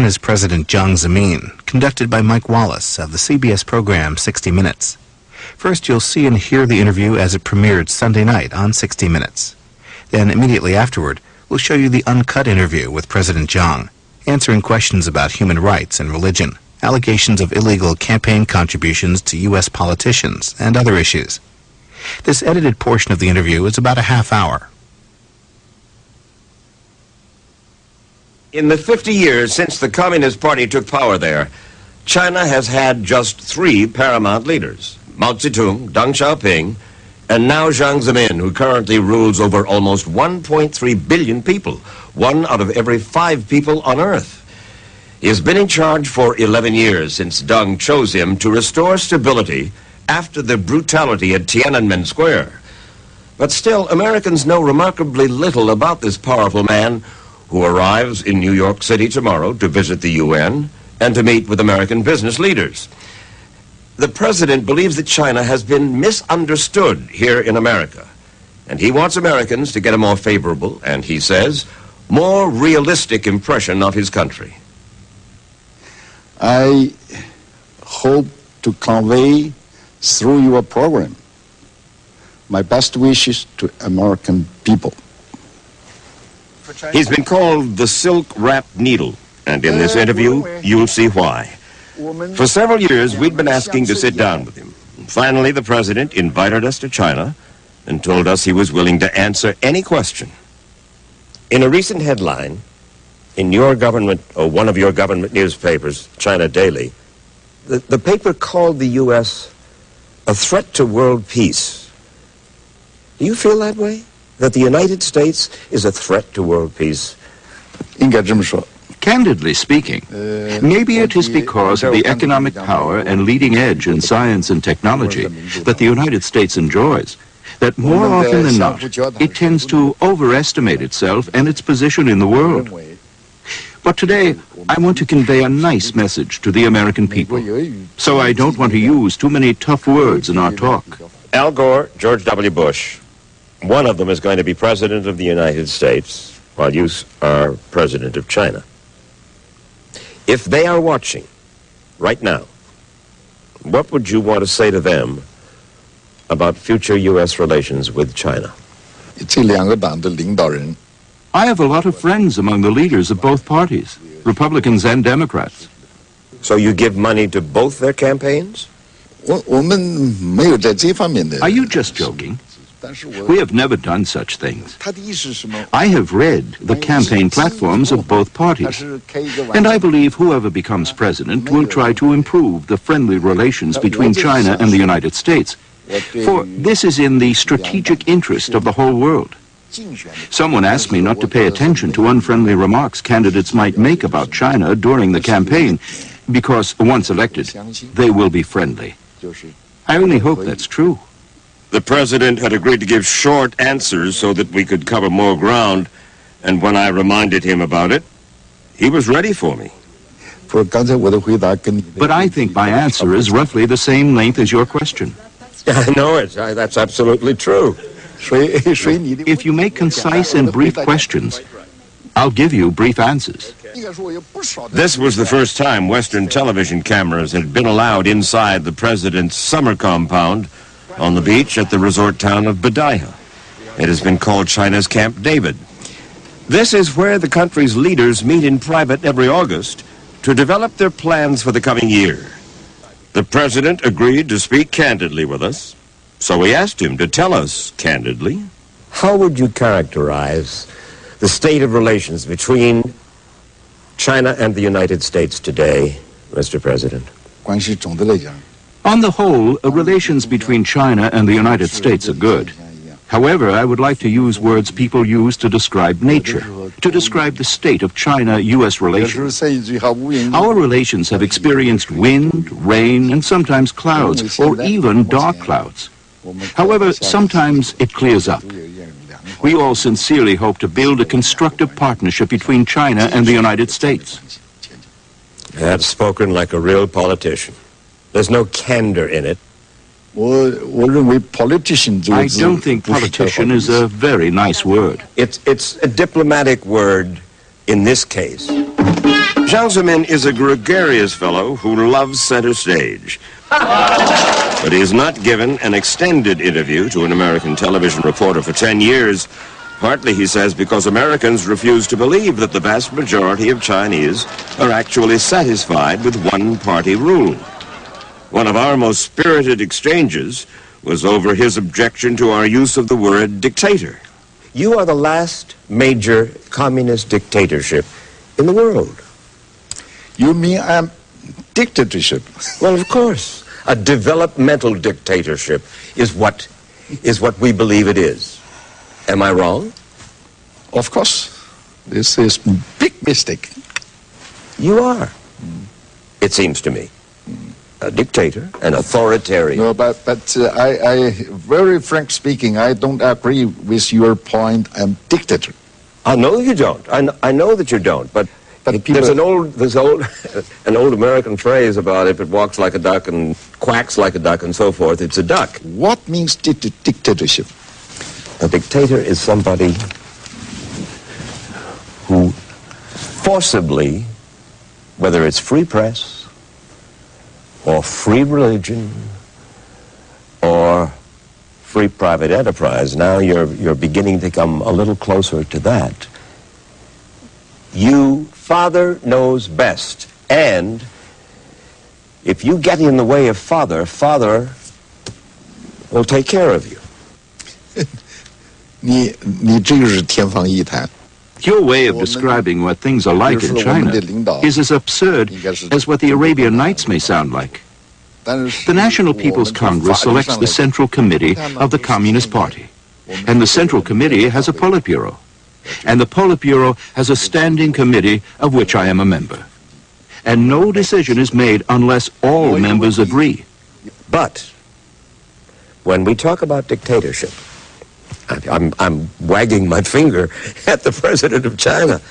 China's President Jiang Zemin, conducted by Mike Wallace of the CBS program 60 Minutes. First, you'll see and hear the interview as it premiered Sunday night on 60 Minutes. Then, immediately afterward, we'll show you the uncut interview with President Jiang, answering questions about human rights and religion, allegations of illegal campaign contributions to U.S. politicians, and other issues. This edited portion of the interview is about a half hour. In the 50 years since the Communist Party took power there, China has had just 3 paramount leaders: Mao Zedong, Deng Xiaoping, and now Jiang Zemin, who currently rules over almost 1.3 billion people, 1 out of every 5 people on Earth. He has been in charge for 11 years since Deng chose him to restore stability after the brutality at Tiananmen Square. But still, Americans know remarkably little about this powerful man who arrives in New York City tomorrow to visit the UN and to meet with American business leaders. The president believes that China has been misunderstood here in America, and he wants Americans to get a more favorable, and he says, more realistic impression of his country. I hope to convey through your program my best wishes to American people. He's been called the silk-wrapped needle, and in this interview, you'll see why. For several years, we'd been asking to sit down with him. Finally, the president invited us to China and told us he was willing to answer any question. In a recent headline, in your government, or one of your government newspapers, China Daily, the paper called the U.S. a threat to world peace. Do you feel that way? That the United States is a threat to world peace? Candidly speaking, maybe it is because of the economic power and leading edge in science and technology that the United States enjoys, that more often than not, it tends to overestimate itself and its position in the world. But today, I want to convey a nice message to the American people, so I don't want to use too many tough words in our talk. Al Gore, George W. Bush, one of them is going to be president of the United States, while you are president of China. If they are watching right now, what would you want to say to them about future U.S. relations with China? I have a lot of friends among the leaders of both parties, Republicans and Democrats. So you give money to both their campaigns? Are you just joking? We have never done such things. I have read the campaign platforms of both parties, and I believe whoever becomes president will try to improve the friendly relations between China and the United States, for this is in the strategic interest of the whole world. Someone asked me not to pay attention to unfriendly remarks candidates might make about China during the campaign, because once elected, they will be friendly. I only hope that's true. The president had agreed to give short answers so that we could cover more ground, and when I reminded him about it, he was ready for me. But I think my answer is roughly the same length as your question. I know it. That's absolutely true. If you make concise and brief questions, I'll give you brief answers. This was the first time Western television cameras had been allowed inside the president's summer compound on the beach at the resort town of Badaiha. It has been called China's Camp David. This is where the country's leaders meet in private every August to develop their plans for the coming year. The president agreed to speak candidly with us, so we asked him to tell us candidly. How would you characterize the state of relations between China and the United States today, Mr. President? On the whole, relations between China and the United States are good. However, I would like to use words people use to describe nature, to describe the state of China-U.S. relations. Our relations have experienced wind, rain, and sometimes clouds, or even dark clouds. However, sometimes it clears up. We all sincerely hope to build a constructive partnership between China and the United States. That's spoken like a real politician. There's no candor in it. I don't think politician is a very nice word. It's a diplomatic word in this case. Jiang Zemin is a gregarious fellow who loves center stage. But he has not given an extended interview to an American television reporter for 10 years, partly, he says, because Americans refuse to believe that the vast majority of Chinese are actually satisfied with one-party rule. One of our most spirited exchanges was over his objection to our use of the word dictator. You are the last major communist dictatorship in the world. You mean I'm dictatorship? Well, of course. A developmental dictatorship is what we believe it is. Am I wrong? Of course. This is big mistake. You are. It seems to me. A dictator, an authoritarian. No, but I very frank speaking, I don't agree with your point. I'm dictator. I know you don't. I know that you don't. But there's an old American phrase about if it walks like a duck and quacks like a duck and so forth, it's a duck. What means dictatorship? A dictator is somebody who forcibly, whether it's free press or free religion or free private enterprise, now you're beginning to come a little closer to that. Father knows best, and if you get in the way of Father, Father will take care of you. 你这个是天方夜谭。 Your way of describing what things are like in China is as absurd as what the Arabian Nights may sound like. The National People's Congress selects the Central Committee of the Communist Party, and the Central Committee has a Politburo, and the Politburo has a standing committee of which I am a member. And no decision is made unless all members agree. But when we talk about dictatorship, I'm wagging my finger at the president of China.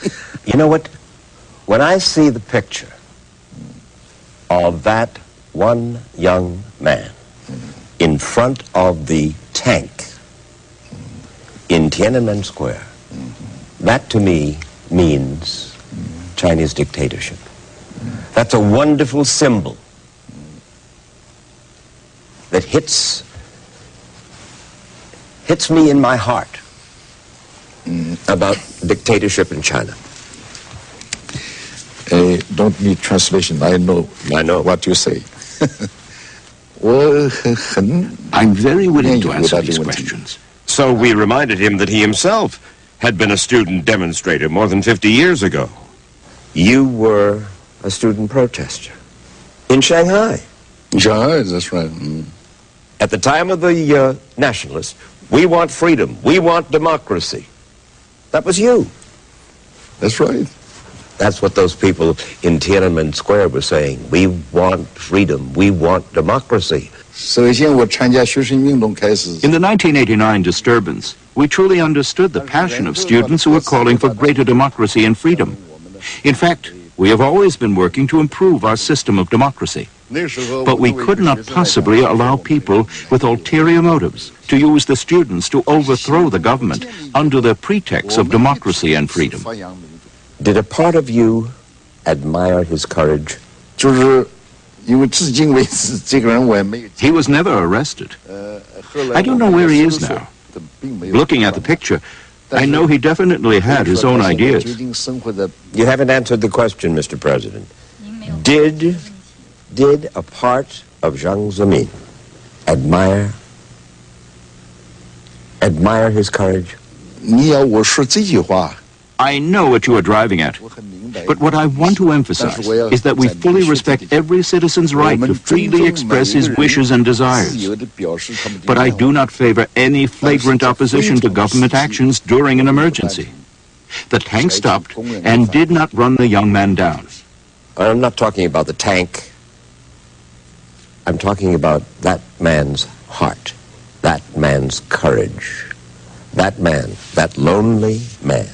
You know what? When I see the picture of that one young man in front of the tank in Tiananmen Square, that to me means Chinese dictatorship. That's a wonderful symbol that hits me in my heart about dictatorship in China. Don't need translation. I know what you say. I'm very willing to answer these questions. So we reminded him that he himself had been a student demonstrator more than 50 years ago. You were a student protester in Shanghai. Shanghai, that's right. At the time of the nationalists, we want freedom, we want democracy. That was you. That's right. That's what those people in Tiananmen Square were saying. We want freedom, we want democracy. In the 1989 disturbance, we truly understood the passion of students who were calling for greater democracy and freedom. In fact, we have always been working to improve our system of democracy. But we could not possibly allow people with ulterior motives to use the students to overthrow the government under the pretext of democracy and freedom. Did a part of you admire his courage? He was never arrested. I don't know where he is now. Looking at the picture, I know he definitely had his own ideas. You haven't answered the question, Mr. President. Did a part of Jiang Zemin admire his courage? I know what you are driving at. But what I want to emphasize is that we fully respect every citizen's right to freely express his wishes and desires. But I do not favor any flagrant opposition to government actions during an emergency. The tank stopped and did not run the young man down. I'm not talking about the tank. I'm talking about that man's heart, that man's courage, that man, that lonely man,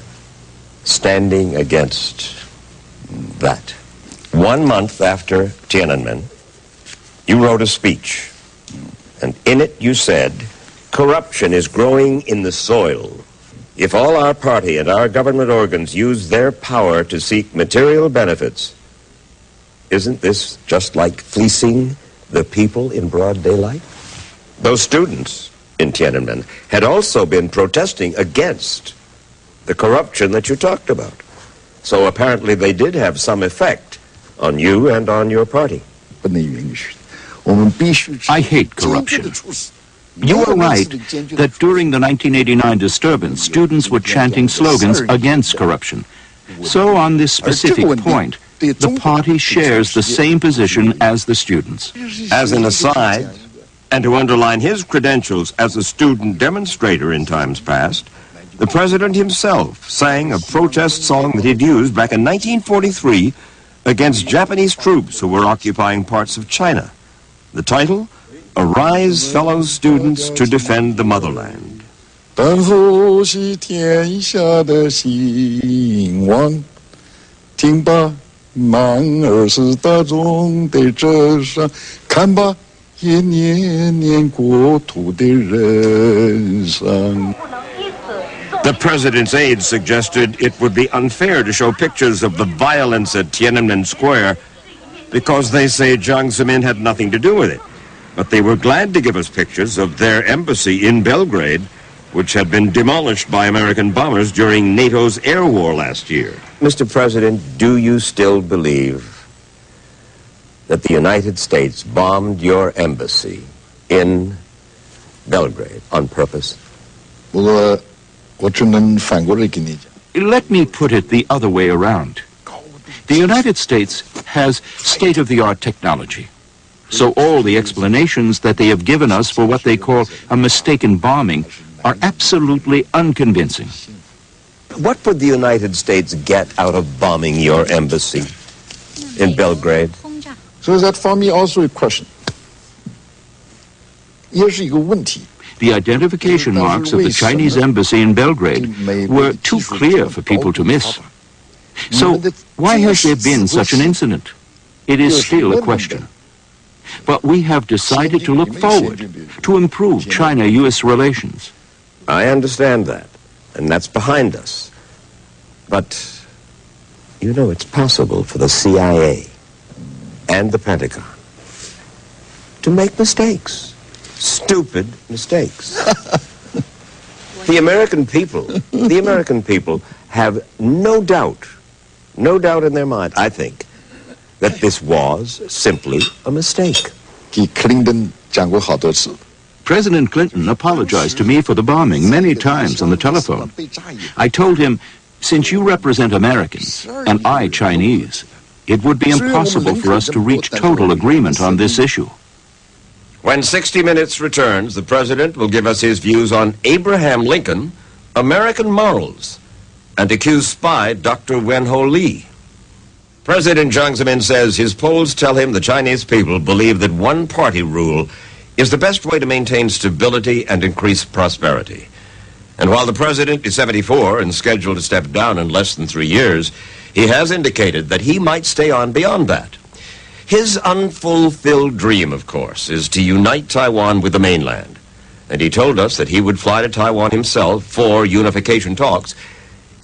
standing against that. 1 month after Tiananmen, you wrote a speech, and in it you said, corruption is growing in the soil. If all our party and our government organs use their power to seek material benefits, Isn't this just like fleecing the people in broad daylight? Those students in Tiananmen had also been protesting against the corruption that you talked about. So apparently they did have some effect on you and on your party. I hate corruption. You are right that during the 1989 disturbance, students were chanting slogans against corruption. So on this specific point, the party shares the same position as the students. As an aside, and to underline his credentials as a student demonstrator in times past, the president himself sang a protest song that he'd used back in 1943 against Japanese troops who were occupying parts of China. The title, Arise, Fellow Students, to Defend the Motherland. 担负起天下的兴亡，听吧，满儿是大众的折伤，看吧，也年年国土的人伤。 The president's aides suggested it would be unfair to show pictures of the violence at Tiananmen Square because they say Jiang Zemin had nothing to do with it. But they were glad to give us pictures of their embassy in Belgrade, which had been demolished by American bombers during NATO's air war last year. Mr. President, do you still believe that the United States bombed your embassy in Belgrade on purpose? Let me put it the other way around. The United States has state-of-the-art technology. So all the explanations that they have given us for what they call a mistaken bombing are absolutely unconvincing. What would the United States get out of bombing your embassy in Belgrade? So that for me also a question. The identification marks of the Chinese embassy in Belgrade were too clear for people to miss. So why has there been such an incident? It is still a question. But we have decided to look forward to improve China-U.S. relations. I understand that, and that's behind us. But, you know, it's possible for the CIA and the Pentagon to make mistakes. Stupid mistakes. The American people have no doubt in their mind, I think, that this was simply a mistake. President Clinton apologized to me for the bombing many times on the telephone. I told him, since you represent Americans and I Chinese, it would be impossible for us to reach total agreement on this issue. When 60 Minutes returns, the president will give us his views on Abraham Lincoln, American morals, and accused spy Dr. Wen-Ho Lee. President Jiang Zemin says his polls tell him the Chinese people believe that one-party rule is the best way to maintain stability and increase prosperity. And while the president is 74 and scheduled to step down in less than 3 years, he has indicated that he might stay on beyond that. His unfulfilled dream, of course, is to unite Taiwan with the mainland. And he told us that he would fly to Taiwan himself for unification talks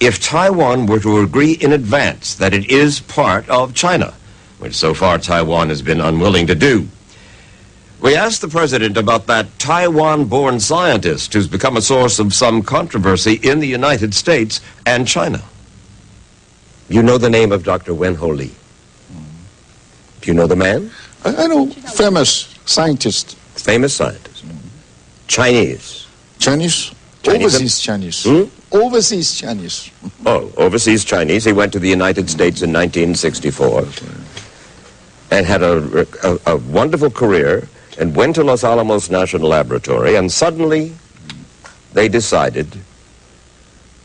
if Taiwan were to agree in advance that it is part of China, which so far Taiwan has been unwilling to do. We asked the president about that Taiwan-born scientist who's become a source of some controversy in the United States and China. You know the name of Dr. Wen-Ho Lee? Do you know the man? I know, famous scientist. Famous scientist. Chinese. Chinese? Overseas Chinese. Overseas Chinese. Oh, overseas Chinese. He went to the United States in 1964 and had a wonderful career and went to Los Alamos National Laboratory, and suddenly they decided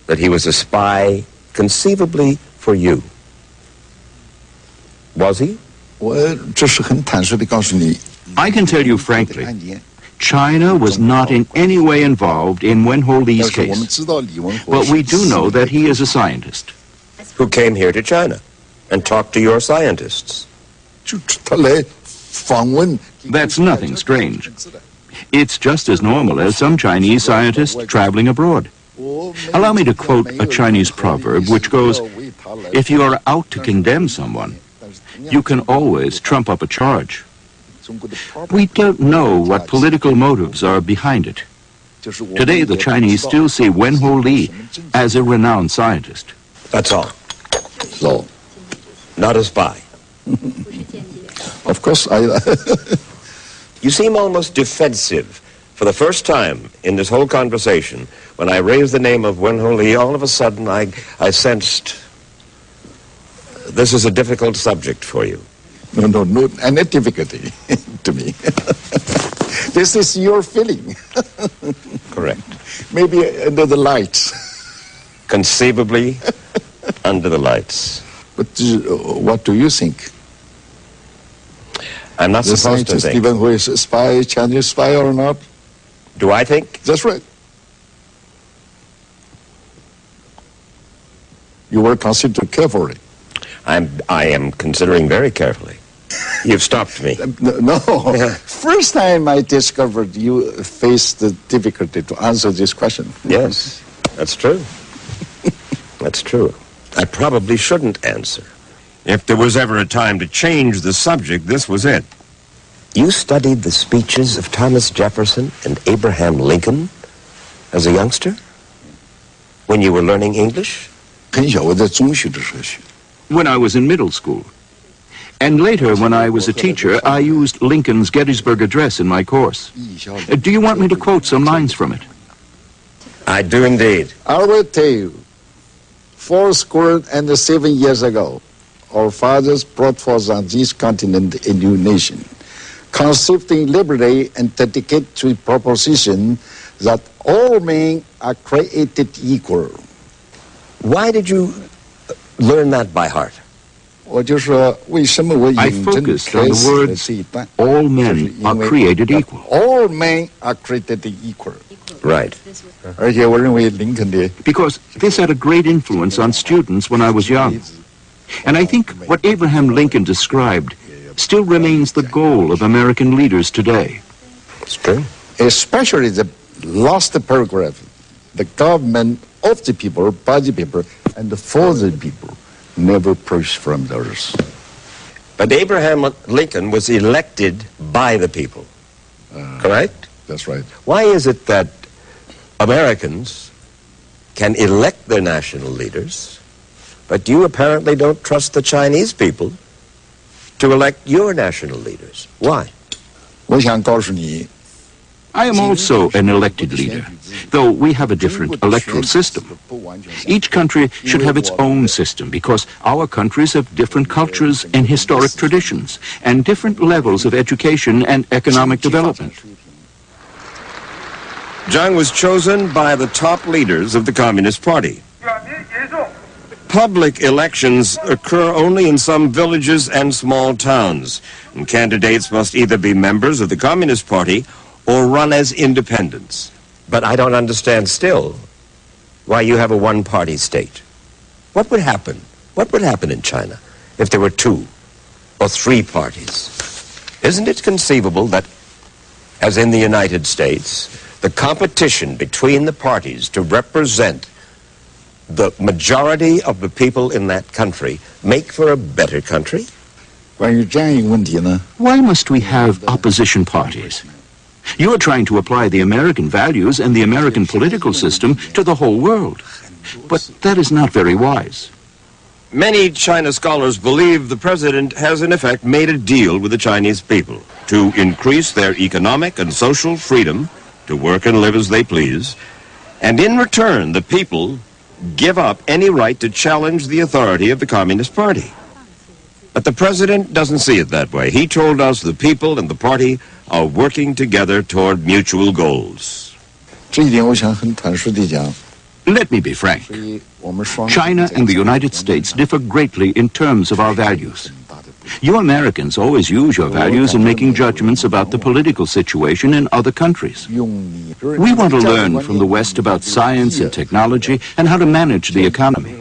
that he was a spy conceivably for you. Was he? I can tell you frankly, China was not in any way involved in Wen-Ho Lee's case. But we do know that he is a scientist. Who came here to China and talked to your scientists. That's nothing strange. It's just as normal as some Chinese scientists traveling abroad. Allow me to quote a Chinese proverb which goes, if you are out to condemn someone, you can always trump up a charge. We don't know what political motives are behind it. Today, the Chinese still see Wenho Li as a renowned scientist. That's all. So, Not a spy. of course, You seem almost defensive. For the first time in this whole conversation, when I raised the name of Wenho Li, all of a sudden I sensed this is a difficult subject for you. no, any difficulty to me. This is your feeling. Correct. Maybe under the lights. Conceivably under the lights. But what do you think? I'm not The supposed to scientist, think. even who is a spy, Chinese spy or not? Do I think? That's right. You were considered carefully. I am considering very carefully. You've stopped me. No. First time I discovered you faced the difficulty to answer this question. Yes, that's true. That's true. I probably shouldn't answer. If there was ever a time to change the subject, this was it. You studied the speeches of Thomas Jefferson and Abraham Lincoln as a youngster? When you were learning English? 很小，我在中学的时候学。 When I was in middle school. And later, when I was a teacher, I used Lincoln's Gettysburg Address in my course. Do you want me to quote some lines from it? I do indeed. I will tell you, 7 years ago, our fathers brought forth on this continent a new nation, conceived in liberty and dedicated to the proposition that all men are created equal. Why did you learn that by heart? 我就说为什么我 I 引证 focused 开 on the 始的 words, 这一段， all 就是 men 因 are 为 created equal. All men are created equal. Right. 而且我认为林肯的 Because this had a great influence on students when I was young. And I think what Abraham Lincoln described still remains the goal of American leaders today. It's true. especially the last paragraph, the government of the people, by the people, and for the people, never pushed from the earth. But Abraham Lincoln was elected by the people, correct? That's right. Why is it that Americans can elect their national leaders, but you apparently don't trust the Chinese people to elect your national leaders? Why? 我想告诉你 I am also an elected leader, though we have a different electoral system. Each country should have its own system because our countries have different cultures and historic traditions and different levels of education and economic development. Jiang was chosen by the top leaders of the Communist Party. Public elections occur only in some villages and small towns, and candidates must either be members of the Communist Party or run as independents. But I don't understand still why you have a one-party state. What would happen? What would happen in China if there were 2 or 3 parties? Isn't it conceivable that, as in the United States, the competition between the parties to represent the majority of the people in that country make for a better country? 关于这样一个问题呢 Why must we have opposition parties? You are trying to apply the American values and the American political system to the whole world. But that is not very wise. Many China scholars believe the president has in effect made a deal with the Chinese people to increase their economic and social freedom to work and live as they please, and in return the people give up any right to challenge the authority of the Communist Party. But the president doesn't see it that way. He told us the people and the party are working together toward mutual goals. 这一点我想很坦率地讲 Let me be frank. 所以我们双 China and the United States differ greatly in terms of our values. You Americans always use your values in making judgments about the political situation in other countries. 用你 We want to learn from the West about science and technology and how to manage the economy.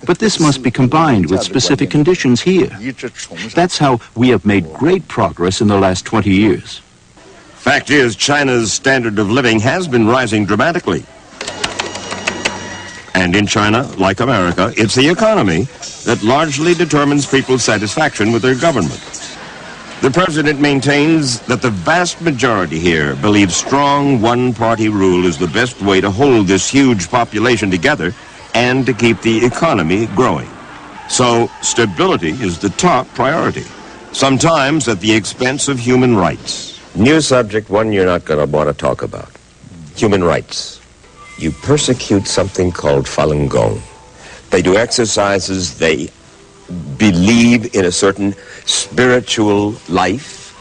But this must be combined with specific conditions here. 一直崇尚 That's how we have made great progress in the last 20 years. Fact is, China's standard of living has been rising dramatically. And in China, like America, it's the economy that largely determines people's satisfaction with their government. The president maintains that the vast majority here believes strong one-party rule is the best way to hold this huge population together and to keep the economy growing. So stability is the top priority, sometimes at the expense of human rights. New subject, one you're not going to want to talk about. Human rights. You persecute something called Falun Gong. They do exercises, they believe in a certain spiritual life.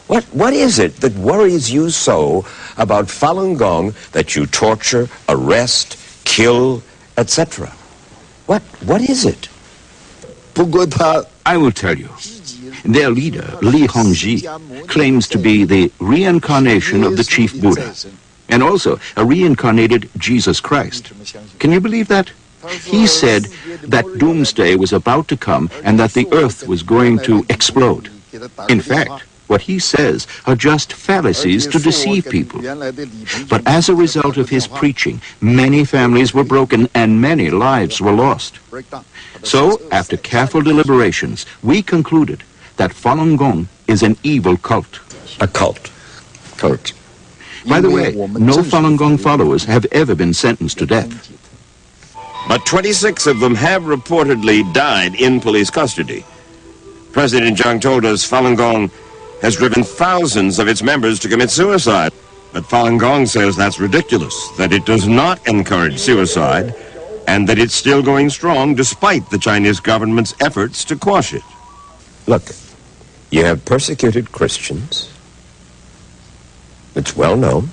What is it that worries you so about Falun Gong that you torture, arrest, kill, etc.? What is it? I will tell you. Their leader, Li Hongzhi, claims to be the reincarnation of the chief Buddha, and also a reincarnated Jesus Christ. Can you believe that? He said that doomsday was about to come and that the earth was going to explode. In fact, what he says are just fallacies to deceive people. But as a result of his preaching, many families were broken and many lives were lost. So, after careful deliberations, we concluded that Falun Gong is an evil cult. A cult. Cult. By the way, no Falun Gong followers have ever been sentenced to death. But 26 of them have reportedly died in police custody. President Jiang told us Falun Gong has driven thousands of its members to commit suicide. But Falun Gong says that's ridiculous, that it does not encourage suicide, and that it's still going strong despite the Chinese government's efforts to quash it. Look, you have persecuted Christians. It's well known.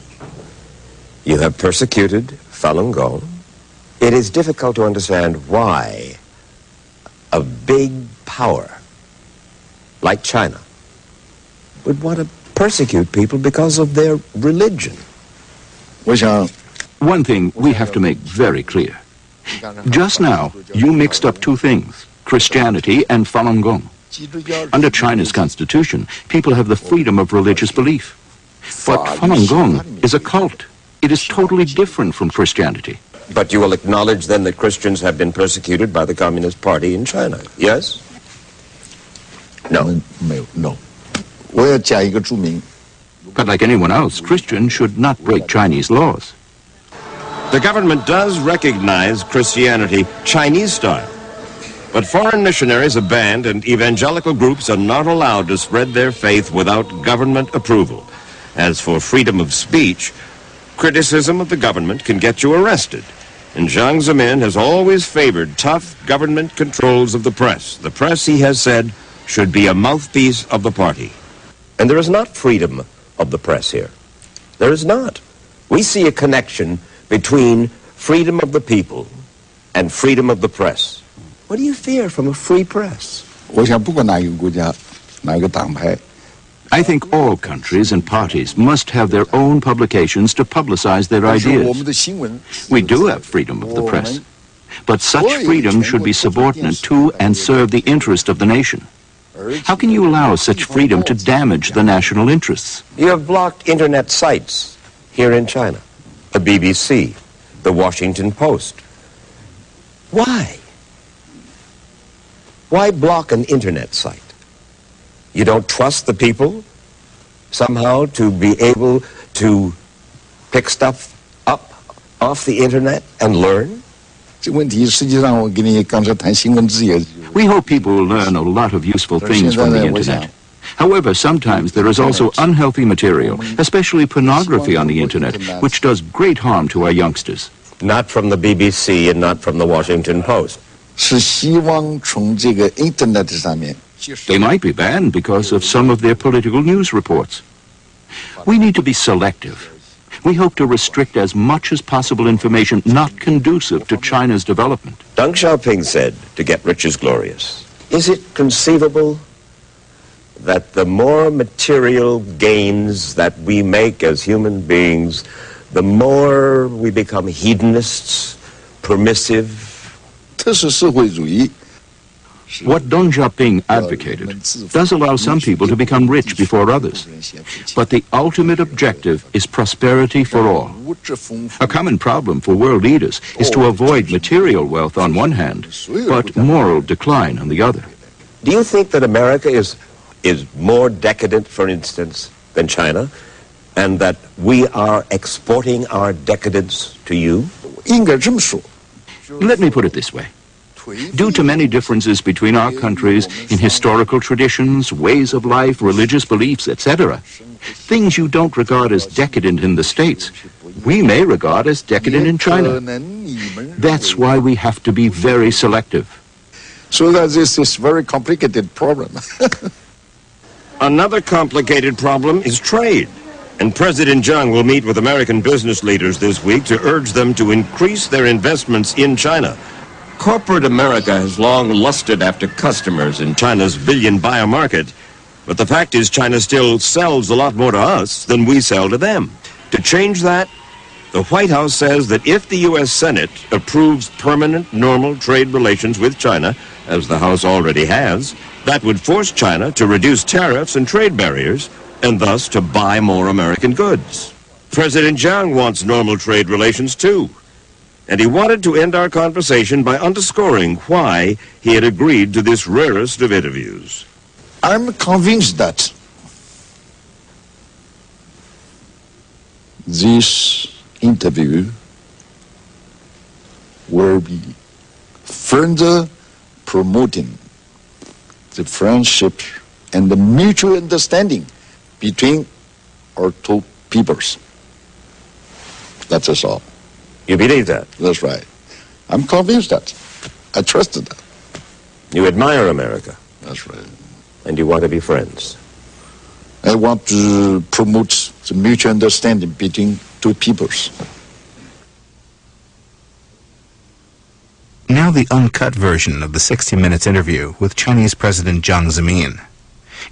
You have persecuted Falun Gong. It is difficult to understand why a big power like China would want to persecute people because of their religion. One thing we have to make very clear. Just now, you mixed up two things, Christianity and Falun Gong. Under China's constitution, people have the freedom of religious belief. But Falun Gong is a cult. It is totally different from Christianity. But you will acknowledge then that Christians have been persecuted by the Communist Party in China, yes? No. No. But like anyone else, Christians should not break Chinese laws. The government does recognize Christianity Chinese style. But foreign missionaries are banned and evangelical groups are not allowed to spread their faith without government approval. As for freedom of speech, criticism of the government can get you arrested. And Jiang Zemin has always favored tough government controls of the press. The press, he has said, should be a mouthpiece of the party. And there is not freedom of the press here. There is not. We see a connection between freedom of the people and freedom of the press. What do you fear from a free press? I think all countries and parties must have their own publications to publicize their ideas. We do have freedom of the press, but such freedom should be subordinate to and serve the interest of the nation. How can you allow such freedom to damage the national interests? You have blocked internet sites here in China, the BBC, the Washington Post. Why? Why block an internet site? You don't trust the people somehow to be able to pick stuff up off the internet and learn? We hope people will learn a lot of useful things from the internet. However, sometimes there is also unhealthy material, especially pornography on the internet, which does great harm to our youngsters. Not from the BBC and not from the Washington Post. They might be banned because of some of their political news reports. We need to be selective. We hope to restrict as much as possible information not conducive to China's development. Deng Xiaoping said, to get rich is glorious. Is it conceivable that the more material gains that we make as human beings, the more we become hedonists, permissive? What Deng Xiaoping advocated does allow some people to become rich before others, but the ultimate objective is prosperity for all. A common problem for world leaders is to avoid material wealth on one hand, but moral decline on the other. Do you think that America is more decadent, for instance, than China, and that we are exporting our decadence to you? Let me put it this way. Due to many differences between our countries in historical traditions, ways of life, religious beliefs, etc., things you don't regard as decadent in the States, we may regard as decadent in China. That's why we have to be very selective. So that this is very complicated problem. Another complicated problem is trade. And President Jiang will meet with American business leaders this week to urge them to increase their investments in China. Corporate America has long lusted after customers in China's billion-buyer market, but the fact is China still sells a lot more to us than we sell to them. To change that, the White House says that if the U.S. Senate approves permanent, normal trade relations with China, as the House already has, that would force China to reduce tariffs and trade barriers, and thus to buy more American goods. President Jiang wants normal trade relations too, and he wanted to end our conversation by underscoring why he had agreed to this rarest of interviews. I'm convinced that this interview will be further promoting the friendship and the mutual understanding between our two peoples. That's us all. You believe that? That's right. I'm convinced that. I trust that. You admire America. That's right. And you want to be friends. I want to promote the mutual understanding between two peoples. Now the uncut version of the 60 Minutes interview with Chinese President Jiang Zemin.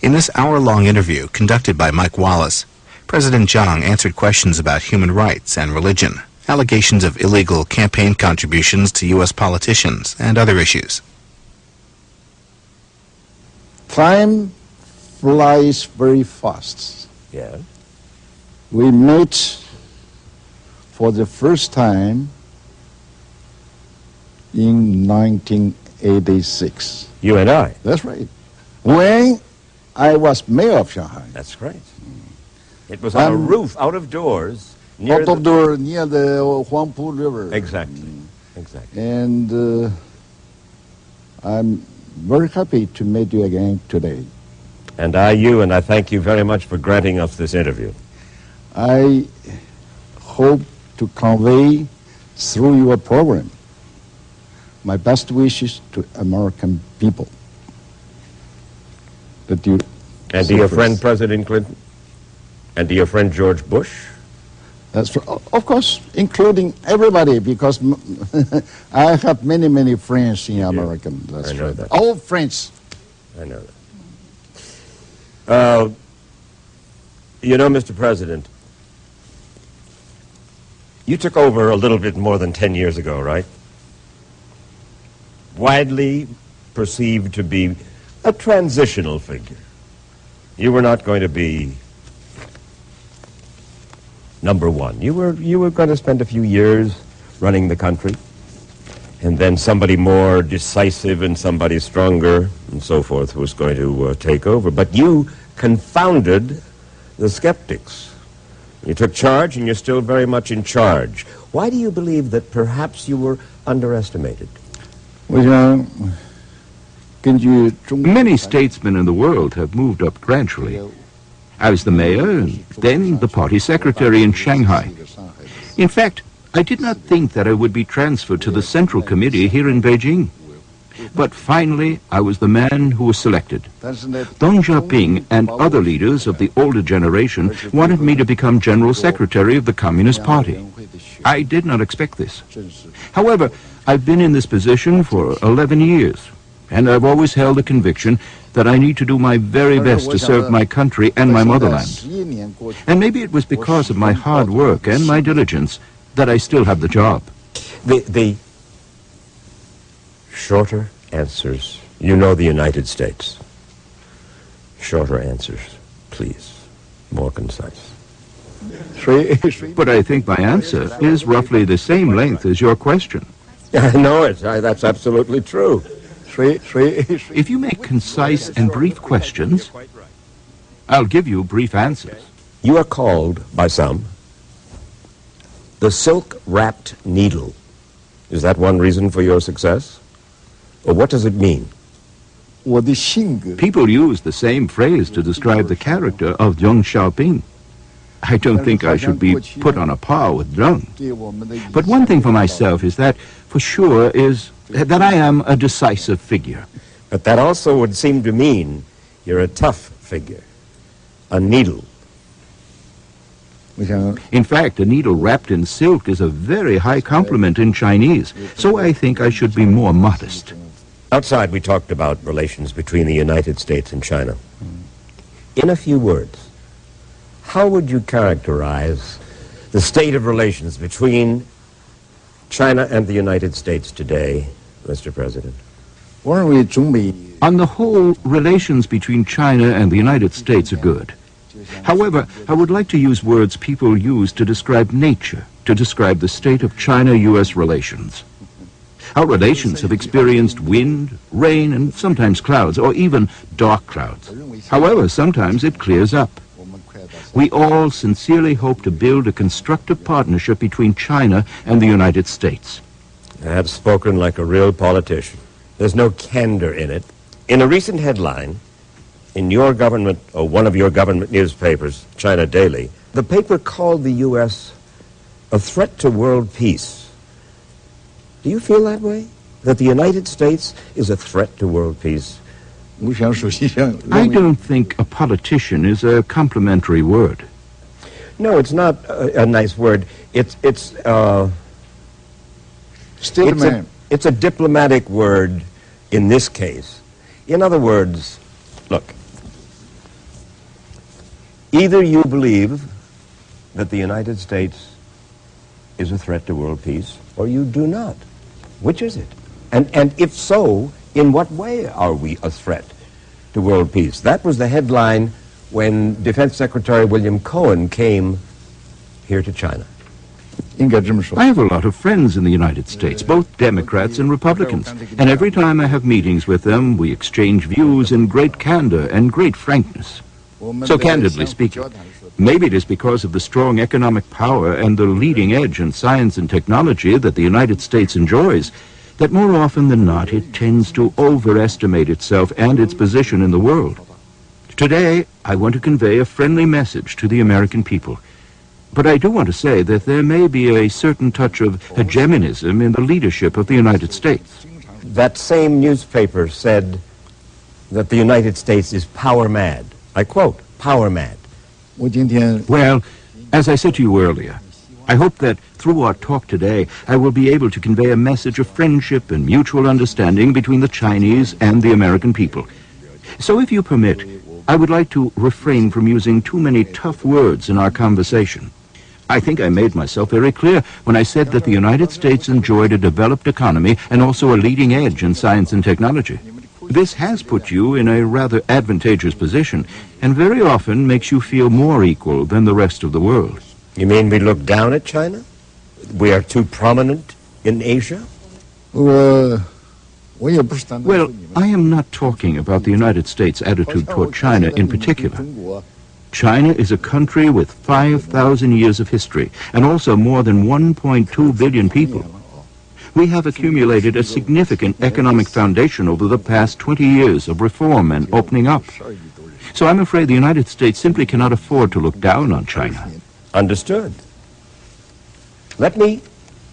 In this hour-long interview conducted by Mike Wallace, President Jiang answered questions about human rights and religion, allegations of illegal campaign contributions to U.S. politicians, and other issues. Time flies very fast. Yeah. We met for the first time in 1986. You and I. That's right. When I was mayor of Shanghai. That's right. It was on a roof out of doors. Near near the Huangpu River. Exactly. Exactly. And I'm very happy to meet you again today. And I thank you very much for granting us this interview. I hope to convey through your program my best wishes to American people. That you and to your friend President Clinton? And to your friend George Bush? That's of course, including everybody, because I have many, many friends in America. That's I know right. that. All friends. I know that. You know, Mr. President, you took over a little bit more than 10 years ago, right? Widely perceived to be a transitional figure. You were not going to be number one. You were going to spend a few years running the country, and then somebody more decisive and somebody stronger and so forth was going to take over. But you confounded the skeptics. You took charge, and you're still very much in charge. Why do you believe that perhaps you were underestimated? Many statesmen in the world have moved up gradually. I was the mayor and then the party secretary in Shanghai. In fact, I did not think that I would be transferred to the Central Committee here in Beijing. But finally, I was the man who was selected. Deng Xiaoping and other leaders of the older generation wanted me to become General Secretary of the Communist Party. I did not expect this. However, I've been in this position for 11 years, and I've always held a conviction that I need to do my very best to serve my country and my motherland. And maybe it was because of my hard work and my diligence that I still have the job. The shorter answers You know the United States. Shorter answers, please. More concise. But I think my answer is roughly the same length as your question. I know it. That's absolutely true. If you make concise and brief questions, I'll give you brief answers. You are called, by some, the silk-wrapped needle. Is that one reason for your success? Or what does it mean? People use the same phrase to describe the character of Deng Xiaoping. I don't think I should be put on a par with Jiang. But one thing for myself is that, for sure, is that I am a decisive figure. But that also would seem to mean you're a tough figure, a needle. In fact, a needle wrapped in silk is a very high compliment in Chinese, so I think I should be more modest. Outside, we talked about relations between the United States and China. In a few words, how would you characterize the state of relations between China and the United States today, Mr. President? On the whole, relations between China and the United States are good. However, I would like to use words people use to describe nature, to describe the state of China-U.S. relations. Our relations have experienced wind, rain, and sometimes clouds, or even dark clouds. However, sometimes it clears up. We all sincerely hope to build a constructive partnership between China and the United States. That's spoken like a real politician. There's no candor in it. In a recent headline, in your government, or one of your government newspapers, China Daily, the paper called the U.S. a threat to world peace. Do you feel that way? That the United States is a threat to world peace? I don't think a politician is a complimentary word. No, it's not a nice word. It's a diplomatic word in this case. In other words, look, either you believe that the United States is a threat to world peace, or you do not. Which is it? And if so, in what way are we a threat to world peace? That was the headline when Defense Secretary William Cohen came here to China. I have a lot of friends in the United States, both Democrats and Republicans, and every time I have meetings with them, we exchange views in great candor and great frankness. So candidly speaking, maybe it is because of the strong economic power and the leading edge in science and technology that the United States enjoys, that more often than not it tends to overestimate itself and its position in the world. Today, I want to convey a friendly message to the American people. But I do want to say that there may be a certain touch of hegemonism in the leadership of the United States. That same newspaper said that the United States is power mad. I quote, power mad. Well, as I said to you earlier, I hope that through our talk today, I will be able to convey a message of friendship and mutual understanding between the Chinese and the American people. So if you permit, I would like to refrain from using too many tough words in our conversation. I think I made myself very clear when I said that the United States enjoyed a developed economy and also a leading edge in science and technology. This has put you in a rather advantageous position and very often makes you feel more equal than the rest of the world. You mean we look down at China? We are too prominent in Asia? Well, I am not talking about the United States' attitude toward China in particular. China is a country with 5,000 years of history and also more than 1.2 billion people. We have accumulated a significant economic foundation over the past 20 years of reform and opening up. So I'm afraid the United States simply cannot afford to look down on China. Understood. Let me,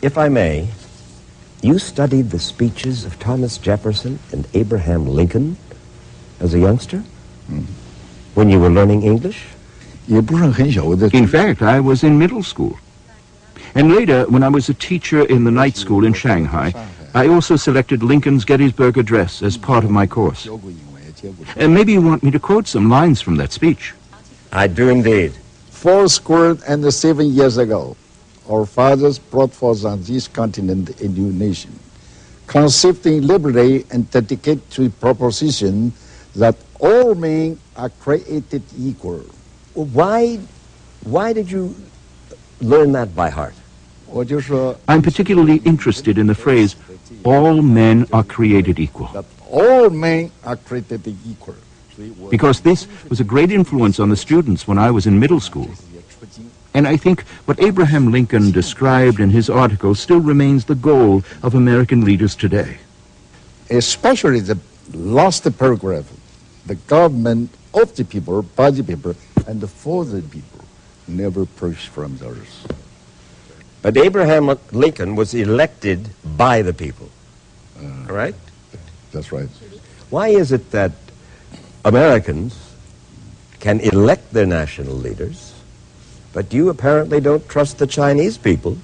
if I may, you studied the speeches of Thomas Jefferson and Abraham Lincoln as a youngster? When you were learning English? In fact, I was in middle school. And later, when I was a teacher in the night school in Shanghai, I also selected Lincoln's Gettysburg Address as part of my course. And maybe you want me to quote some lines from that speech. I do indeed. 407 years ago, our fathers brought forth on this continent a new nation, conceiving liberty and dedicate to the proposition that all men are created equal. Why did you learn that by heart? I'm particularly interested in the phrase, all men are created equal. That all men are created equal. Because this was a great influence on the students when I was in middle school. And I think what Abraham Lincoln described in his article still remains the goal of American leaders today. Especially the last paragraph, the government of the people, by the people, and for the people, never pushed from others. But Abraham Lincoln was elected by the people, right? That's right. Why is it that Americans can elect their national leaders, but you apparently don't trust the Chinese people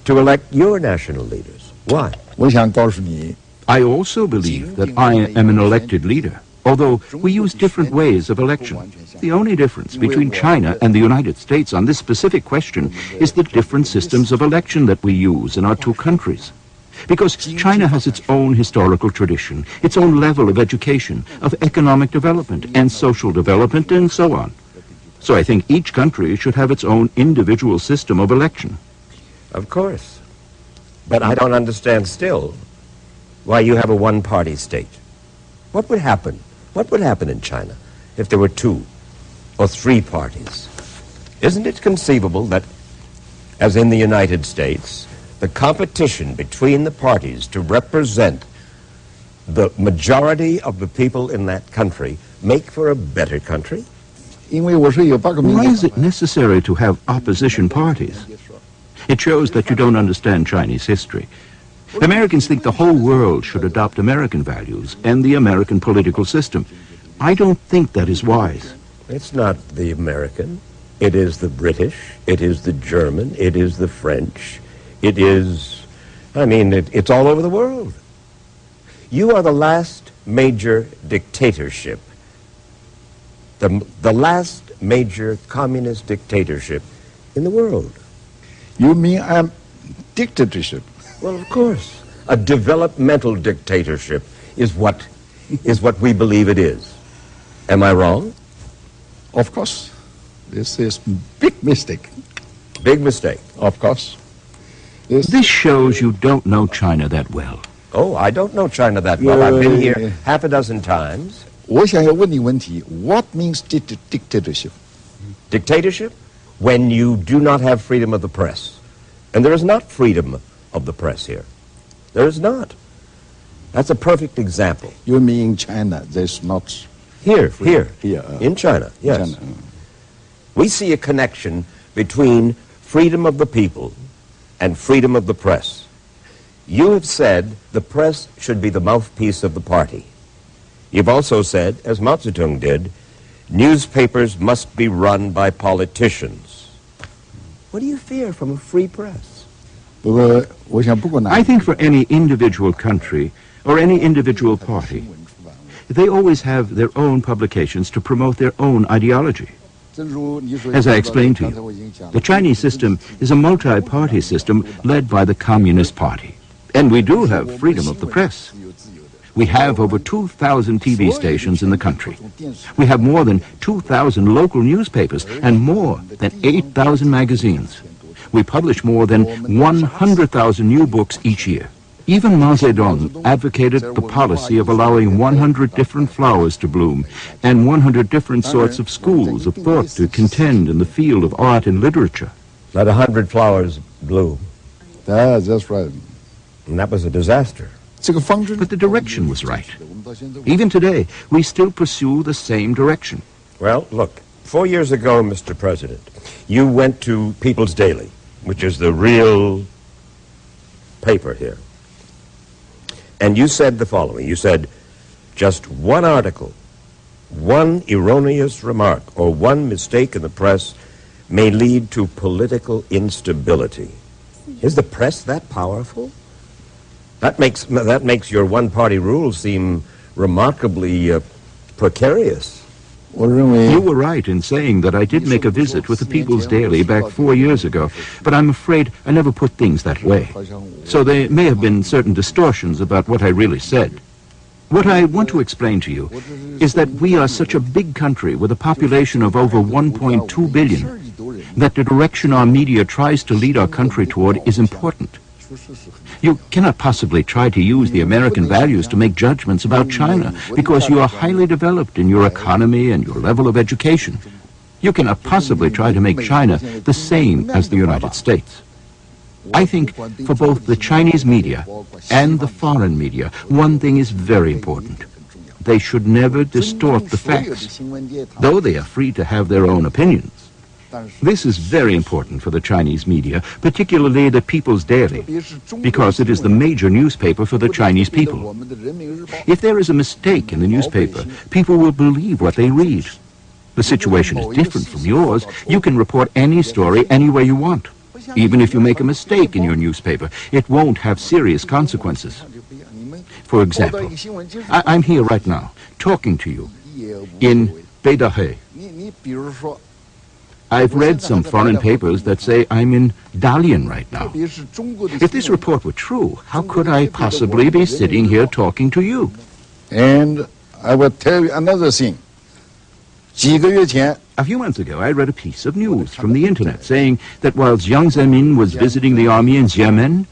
to elect your national leaders? Why? 我想告诉你 I also believe that I am an elected leader, although we use different ways of election. The only difference between China and the United States on this specific question is the different systems of election that we use in our two countries. Because China has its own historical tradition, its own level of education, of economic development and social development, and so on. So I think each country should have its own individual system of election. Of course. But I don't understand still why you have a one-party state. What would happen? What would happen in China if there were 2 or 3 parties? Isn't it conceivable that, as in the United States, the competition between the parties to represent the majority of the people in that country make for a better country? 因为我是有8个民 Why 主 is it necessary to have opposition parties? It shows that you don't understand Chinese history. Americans think the whole world should adopt American values and the American political system. I don't think that is wise. It's not the American. It is the British. It is the German. It is the French. It is, it's all over the world. You are the last major dictatorship, the last major communist dictatorship in the world. You mean I'm dictatorship? Well, of course. A developmental dictatorship is what we believe it is. Am I wrong? Of course. This is big mistake. Big mistake. Of course. This shows you don't know China that well. Oh, I don't know China that well. I've been here half a dozen times. 我想要问你问题 What means dictatorship? Dictatorship? When you do not have freedom of the press. And there is not freedom of the press here. There is not. That's a perfect example. You mean in China, there's not... Here. In China, yes. China. We see a connection between freedom of the people and freedom of the press. You have said the press should be the mouthpiece of the party. You've also said, as Mao Zedong did, newspapers must be run by politicians. What do you fear from a free press? 不过我想不管哪 I think for any individual country or any individual party, they always have their own publications to promote their own ideology. As I explained to you, the Chinese system is a multi-party system led by the Communist Party. And we do have freedom of the press. We have over 2,000 TV stations in the country. We have more than 2,000 local newspapers and more than 8,000 magazines. We publish more than 100,000 new books each year. Even Mao Zedong advocated the policy of allowing 100 different flowers to bloom and 100 different sorts of schools of thought to contend in the field of art and literature. Let 100 flowers bloom. That's right. And that was a disaster. But the direction was right. Even today, we still pursue the same direction. Well, look, 4 years ago, Mr. President, you went to People's Daily, which is the real paper here. And you said the following. You said, just one article, one erroneous remark, or one mistake in the press may lead to political instability. Is the press that powerful? That makes your one-party rule seem remarkably precarious. You were right in saying that I did make a visit with the People's Daily back 4 years ago, but I'm afraid I never put things that way. So there may have been certain distortions about what I really said. What I want to explain to you is that we are such a big country with a population of over 1.2 billion that the direction our media tries to lead our country toward is important. You cannot possibly try to use the American values to make judgments about China because you are highly developed in your economy and your level of education. You cannot possibly try to make China the same as the United States. I think for both the Chinese media and the foreign media, one thing is very important. They should never distort the facts, though they are free to have their own opinions. This is very important for the Chinese media, particularly the People's Daily, because it is the major newspaper for the Chinese people. If there is a mistake in the newspaper, people will believe what they read. The situation is different from yours. You can report any story any way you want. Even if you make a mistake in your newspaper, it won't have serious consequences. For example, I'm here right now, talking to you in bd. I've read some foreign papers that say I'm in Dalian right now. If this report were true, how could I possibly be sitting here talking to you? And I will tell you another thing. A few months ago, I read a piece of news from the internet saying that while Jiang was visiting the army in Xiamen,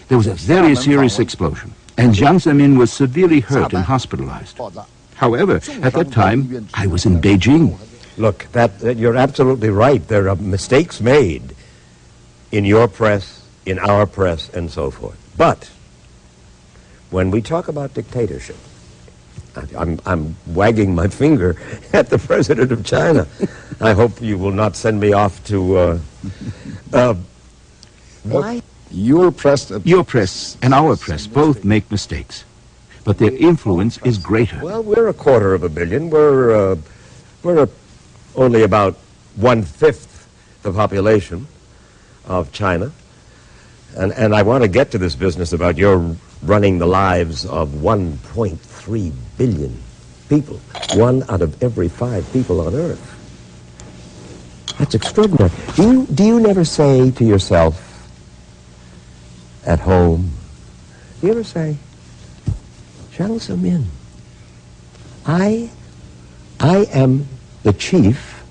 there was a very serious explosion, and Jiang was severely hurt and hospitalized. However, at that time, I was in Beijing. Look, you're absolutely right. There are mistakes made in your press, in our press, and so forth. But when we talk about dictatorship, I'm wagging my finger at the president of China. I hope you will not send me off to... why? Your press and our press both make mistakes, but their influence is greater. Well, we're 250 million. We're only about 1/5 the population of China. And I want to get to this business about your running the lives of 1.3 billion people, 1 out of every 5 people on Earth. That's extraordinary. Do you never say to yourself at home, do you ever say, Jiang Zemin, I am the chief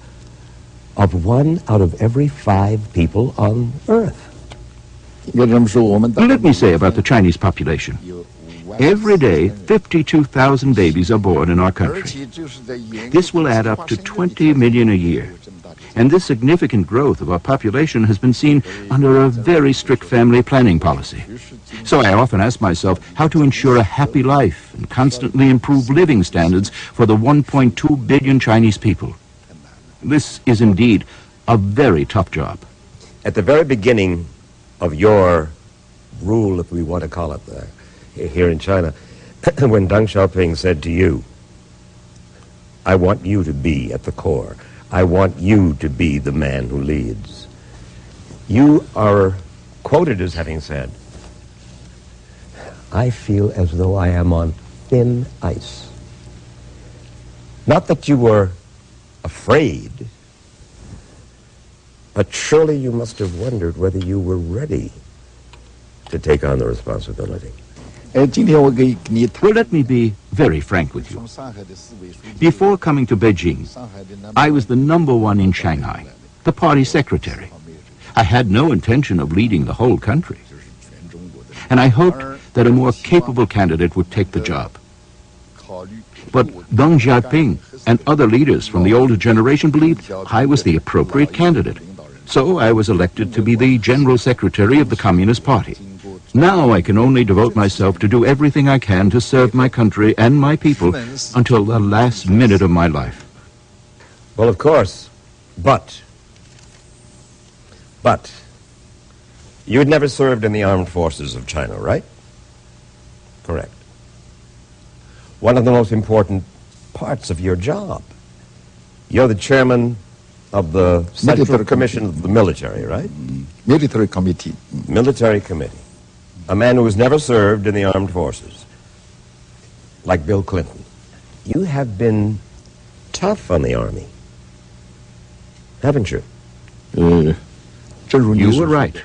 of 1 out of every 5 people on Earth? Let me say about the Chinese population. Every day, 52,000 babies are born in our country. This will add up to 20 million a year. And this significant growth of our population has been seen under a very strict family planning policy. So I often ask myself how to ensure a happy life and constantly improve living standards for the 1.2 billion Chinese people. This is indeed a very tough job. At the very beginning of your rule, if we want to call it that, here in China, when Deng Xiaoping said to you, I want you to be at the core, I want you to be the man who leads, you are quoted as having said, I feel as though I am on thin ice. Not that you were afraid, but surely you must have wondered whether you were ready to take on the responsibility. Well, let me be very frank with you. Before coming to Beijing, I was the #1 in Shanghai, the party secretary. I had no intention of leading the whole country. And I hoped that a more capable candidate would take the job. But Deng Xiaoping and other leaders from the older generation believed I was the appropriate candidate. So I was elected to be the General Secretary of the Communist Party. Now I can only devote myself to do everything I can to serve my country and my people until the last minute of my life. Well, of course, but you had never served in the armed forces of China, right? Correct. One of the most important parts of your job. You're the chairman of the Central Commission of the Military, right? Military Committee. Military Committee. A man who has never served in the armed forces, like Bill Clinton. You have been tough on the Army, haven't you? You were right.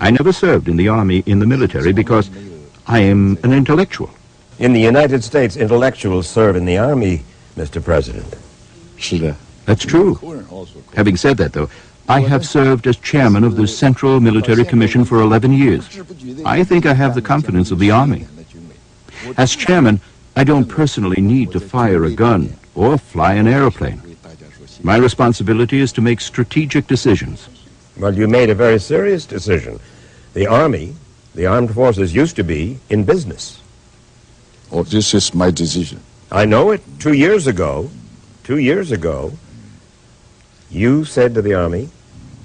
I never served in the Army in the military because I am an intellectual. In the United States, intellectuals serve in the Army, Mr. President. That's true. Having said that, though, I have served as chairman of the Central Military Commission for 11 years. I think I have the confidence of the Army. As chairman, I don't personally need to fire a gun or fly an airplane. My responsibility is to make strategic decisions. Well, you made a very serious decision. The Army, the armed forces, used to be in business. Oh, this is my decision. I know it. 2 years ago, you said to the Army,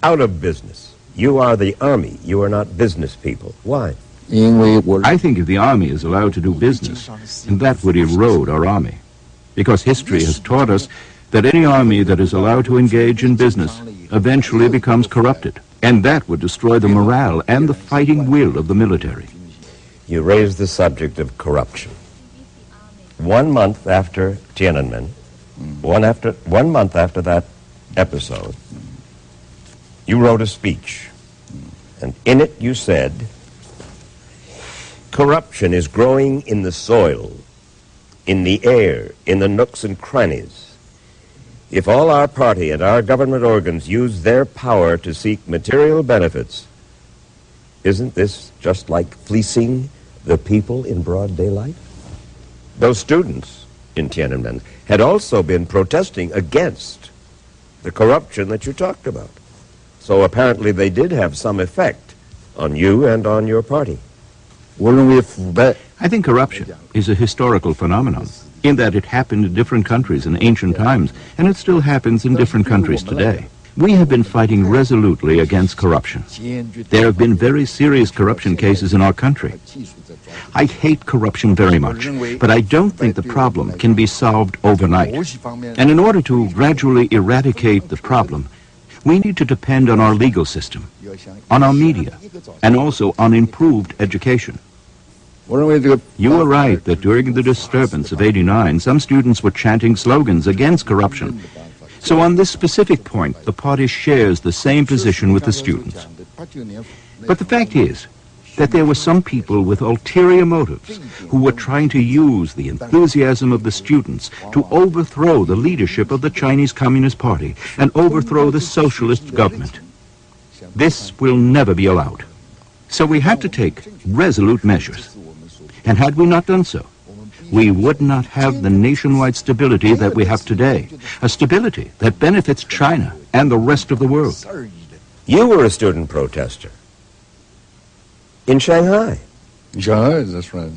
out of business. You are the Army. You are not business people. Why? I think if the Army is allowed to do business, that would erode our Army. Because history has taught us that any army that is allowed to engage in business eventually becomes corrupted. And that would destroy the morale and the fighting will of the military. You raised the subject of corruption. 1 month after Tiananmen, 1 month after that episode, you wrote a speech. And in it you said, corruption is growing in the soil, in the air, in the nooks and crannies. If all our party and our government organs use their power to seek material benefits, isn't this just like fleecing the people in broad daylight? Those students in Tiananmen had also been protesting against the corruption that you talked about. So apparently they did have some effect on you and on your party. I think corruption is a historical phenomenon, in that it happened in different countries in ancient times, and it still happens in different countries today. We have been fighting resolutely against corruption. There have been very serious corruption cases in our country. I hate corruption very much, but I don't think the problem can be solved overnight. And in order to gradually eradicate the problem, we need to depend on our legal system, on our media, and also on improved education. You were right that during the disturbance of '89, some students were chanting slogans against corruption. So on this specific point, the party shares the same position with the students. But the fact is that there were some people with ulterior motives who were trying to use the enthusiasm of the students to overthrow the leadership of the Chinese Communist Party and overthrow the socialist government. This will never be allowed. So we had to take resolute measures. And had we not done so, we would not have the nationwide stability that we have today, a stability that benefits China and the rest of the world. You were a student protester in Shanghai. Shanghai, that's right.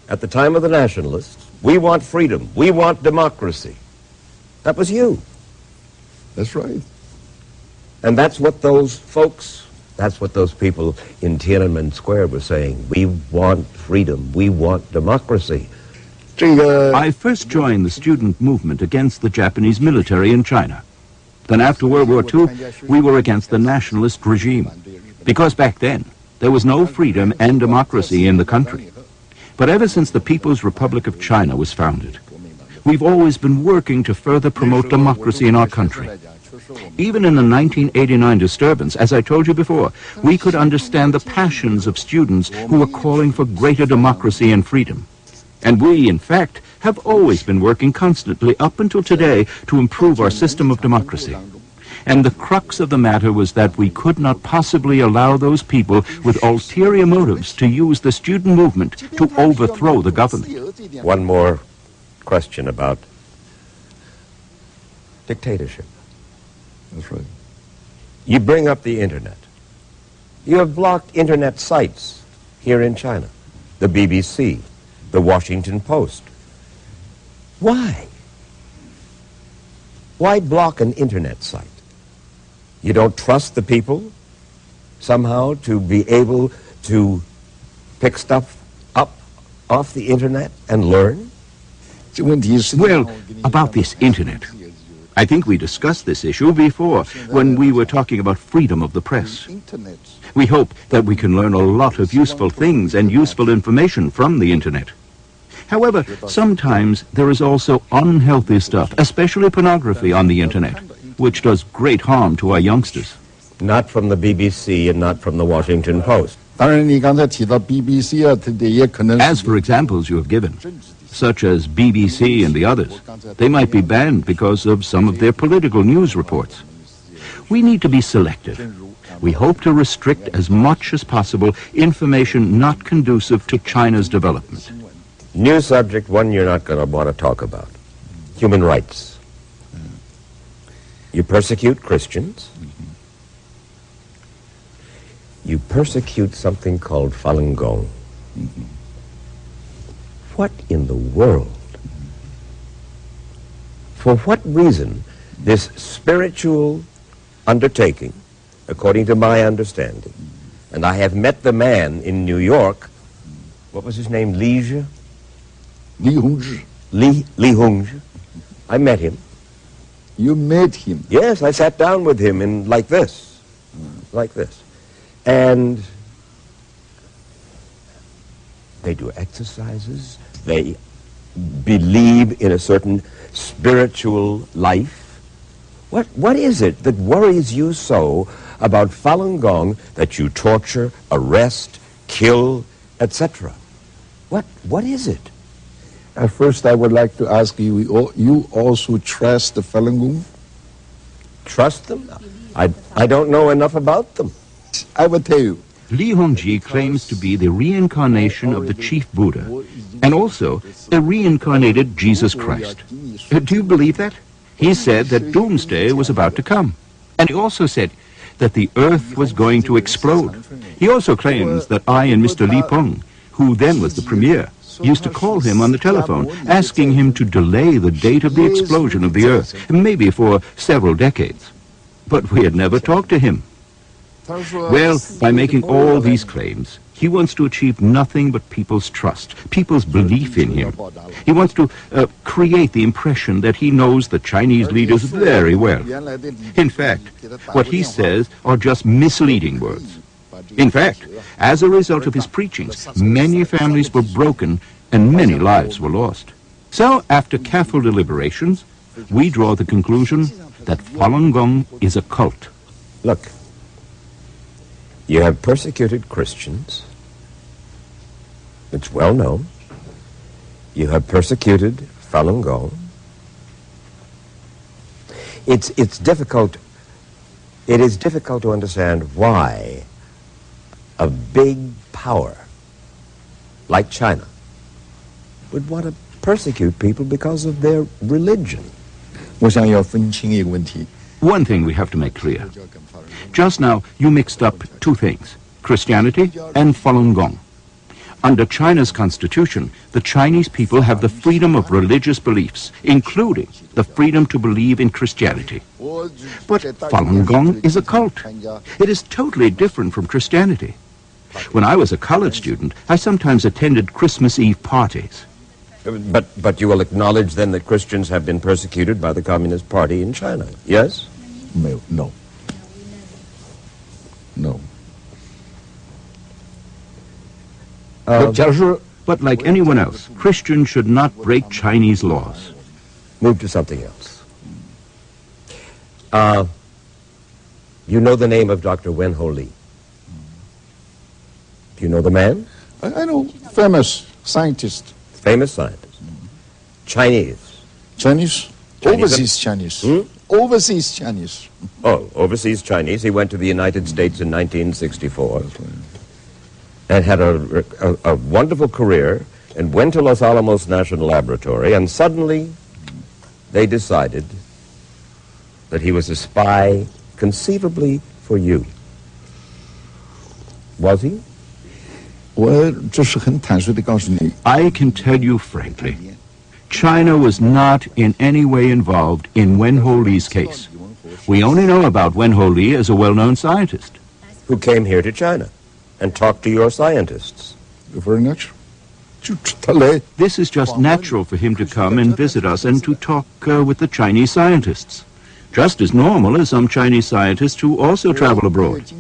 At the time of the nationalists, we want freedom, we want democracy. That was you. That's right. And that's what those folks, that's what those people in Tiananmen Square were saying. We want freedom, we want democracy. I first joined the student movement against the Japanese military in China. Then after World War II, we were against the nationalist regime, because back then there was no freedom and democracy in the country. But ever since the People's Republic of China was founded, we've always been working to further promote democracy in our country. Even in the 1989 disturbance, as I told you before, we could understand the passions of students who were calling for greater democracy and freedom. And we, in fact, have always been working constantly up until today to improve our system of democracy. And the crux of the matter was that we could not possibly allow those people with ulterior motives to use the student movement to overthrow the government. One more question about dictatorship. That's right. You bring up the internet. You have blocked internet sites here in China, the BBC, the Washington Post. Why? Why block an internet site? You don't trust the people somehow to be able to pick stuff up off the internet and learn? Well, about this internet, I think we discussed this issue before when we were talking about freedom of the press. We hope that we can learn a lot of useful things and useful information from the internet. However, sometimes there is also unhealthy stuff, especially pornography on the internet, which does great harm to our youngsters. Not from the BBC and not from the Washington Post. 当然，你刚才提到 BBC 啊，它也可能。As for examples you have given, such as BBC and the others, they might be banned because of some of their political news reports. We need to be selective. We hope to restrict as much as possible information not conducive to China's development. New subject, one you're not going to want to talk about. Human rights. You persecute Christians. You persecute something called Falun Gong. What in the world? For what reason this spiritual undertaking, according to my understanding, and I have met the man in New York, what was his name, Li Hongzhi? Li Hongzhi. I met him. You met him? Yes, I sat down with him in like this. Like this. And they do exercises. They believe in a certain spiritual life. What is it that worries you so about Falun Gong that you torture, arrest, kill, etc.? What is it? At first, I would like to ask you, you also trust the Falun Gong? Trust them? I don't know enough about them. I will tell you. Li Hongzhi claims to be the reincarnation of the chief Buddha and also a reincarnated Jesus Christ. Do you believe that? He said that doomsday was about to come. And he also said that the earth was going to explode. He also claims that I and Mr. Li Peng, who then was the premier, used to call him on the telephone, asking him to delay the date of the explosion of the earth, maybe for several decades. But we had never talked to him. Well, by making all these claims, he wants to achieve nothing but people's trust, people's belief in him. He wants to create the impression that he knows the Chinese leaders very well. In fact, what he says are just misleading words. In fact, as a result of his preachings, many families were broken and many lives were lost. So, after careful deliberations, we draw the conclusion that Falun Gong is a cult. Look, you have persecuted Christians. It's well known. You have persecuted Falun Gong. It is difficult to understand why a big power like China would want to persecute people because of their religion. 我想要分清一个问题。 One thing we have to make clear. Just now, you mixed up two things, Christianity and Falun Gong. Under China's constitution, the Chinese people have the freedom of religious beliefs, including the freedom to believe in Christianity. But Falun Gong is a cult. It is totally different from Christianity. When I was a college student, I sometimes attended Christmas Eve parties. But you will acknowledge then that Christians have been persecuted by the Communist Party in China, yes? No. But like anyone else, Christians should not break Chinese laws. Move to something else. You know the name of Dr. Wen Ho Li. Do you know the man? I know, famous scientist. Famous scientist. Chinese. Overseas Chinese. Overseas Chinese. Oh, overseas Chinese. He went to the United States in 1964 and had a wonderful career and went to Los Alamos National Laboratory, and suddenly they decided that he was a spy conceivably for you. Was he? I can tell you frankly, China was not in any way involved in Wen Ho Li's case. We only know about Wen Ho Li as a well-known scientist. Who came here to China and talked to your scientists. Very natural. This is just natural for him to come and visit us and to talk with the Chinese scientists. Just as normal as some Chinese scientists who also travel abroad.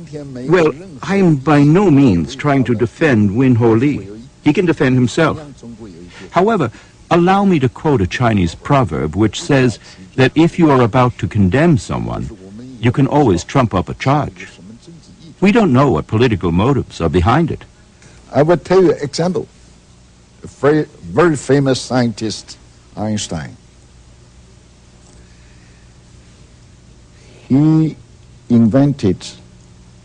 Well, I'm by no means trying to defend Wen Ho Li. He can defend himself. However, allow me to quote a Chinese proverb which says that if you are about to condemn someone, you can always trump up a charge. We don't know what political motives are behind it. I will tell you an example. A very famous scientist, Einstein. He invented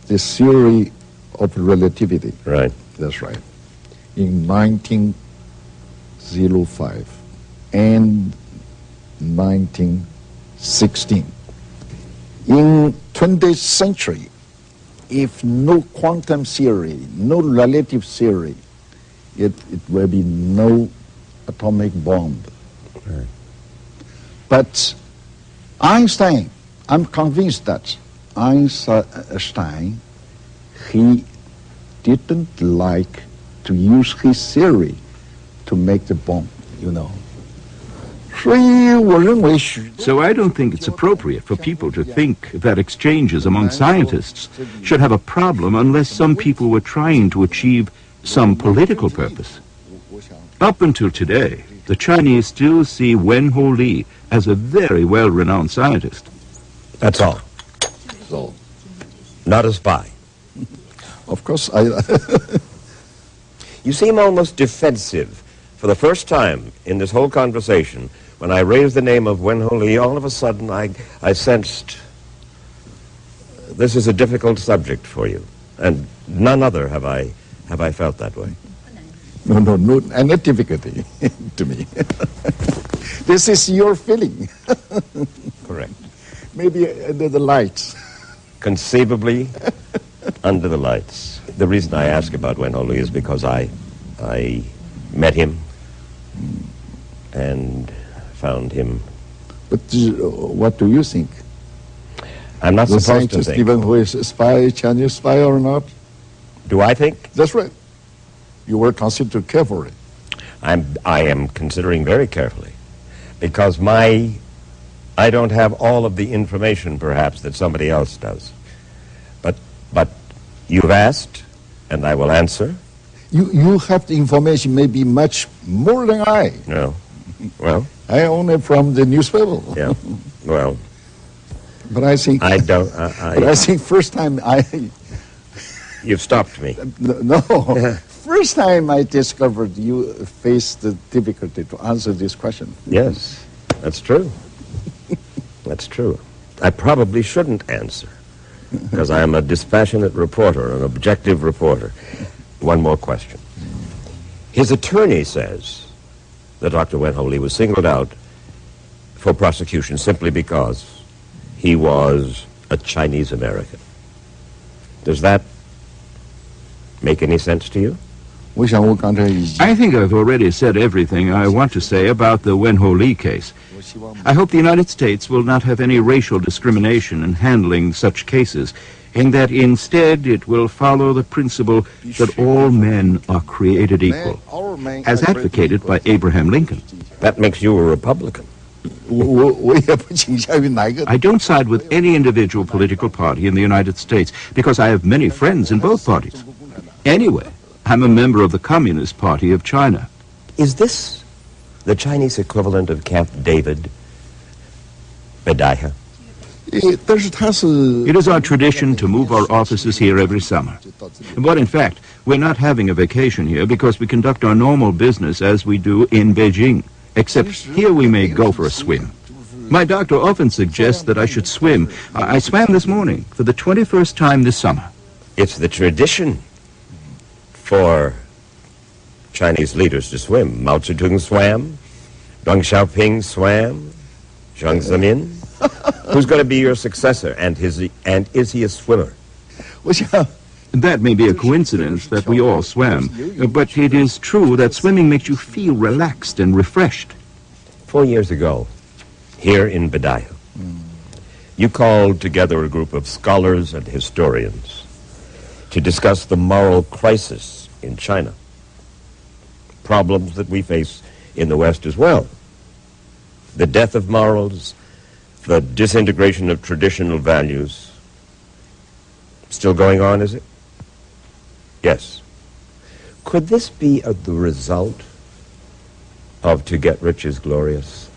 the theory of relativity. Right. That's right. In 1905 and 1916. In 20th century, if no quantum theory, no relative theory, it will be no atomic bomb. Right. But Einstein, I'm convinced that Einstein, he didn't like to use his theory to make the bomb, you know. So I don't think it's appropriate for people to think that exchanges among scientists should have a problem unless some people were trying to achieve some political purpose. Up until today, the Chinese still see Wen Ho Li as a very well-renowned scientist. That's all. So, Not a spy. of course, You seem almost defensive. For the first time in this whole conversation, when I raised the name of Wen Ho Li, all of a sudden I sensed this is a difficult subject for you. And none other have I felt that way. no, and no difficulty to me. This is your feeling. Correct. Maybe under the lights. Conceivably, under the lights. The reason I ask about Wen Ho Li is because I met him and found him. But what do you think? I'm not The supposed to scientist, think. even who is a spy, Chinese spy or not? Do I think? That's right. You were considered carefully. I am considering very carefully, because I don't have all of the information, perhaps, that somebody else does. But you've asked, and I will answer. You have the information maybe much more than I. No. Well, I only from the newspaper. yeah. Well, But I think I don't. but I think first time You've stopped me. no first time I discovered you faced the difficulty to answer this question. Yes, that's true. That's true. I probably shouldn't answer, because I am a dispassionate reporter, an objective reporter. One more question. His attorney says that Dr. Wen Ho Li was singled out for prosecution simply because he was a Chinese American. Does that make any sense to you? 我想我刚才已经 I think I've already said everything I want to say about the Wen Ho Li case. I hope the United States will not have any racial discrimination in handling such cases, and that instead it will follow the principle that all men are created equal, as advocated by Abraham Lincoln. That makes you a Republican. 我也不倾向于哪一个 I don't side with any individual political party in the United States because I have many friends in both parties. Anyway, I'm a member of the Communist Party of China. Is this the Chinese equivalent of Camp David, Bedaiha? 但是他是 It is our tradition to move our offices here every summer. But in fact, we're not having a vacation here because we conduct our normal business as we do in Beijing, except here we may go for a swim. My doctor often suggests that I should swim. I swam this morning for the 21st time this summer. It's the tradition for Chinese leaders to swim. Mao Zedong swam, Deng Xiaoping swam, Jiang Zemin. Who's going to be your successor, and is he a swimmer? 我想 That may be a coincidence that we all swam, but it is true that swimming makes you feel relaxed and refreshed. 4 years ago, here in Bedaiha, you called together a group of scholars and historians to discuss the moral crisis in China, problems that we face in the West as well. The death of morals, the disintegration of traditional values. Still going on, is it? Yes. Could this be the result of to get rich is glorious?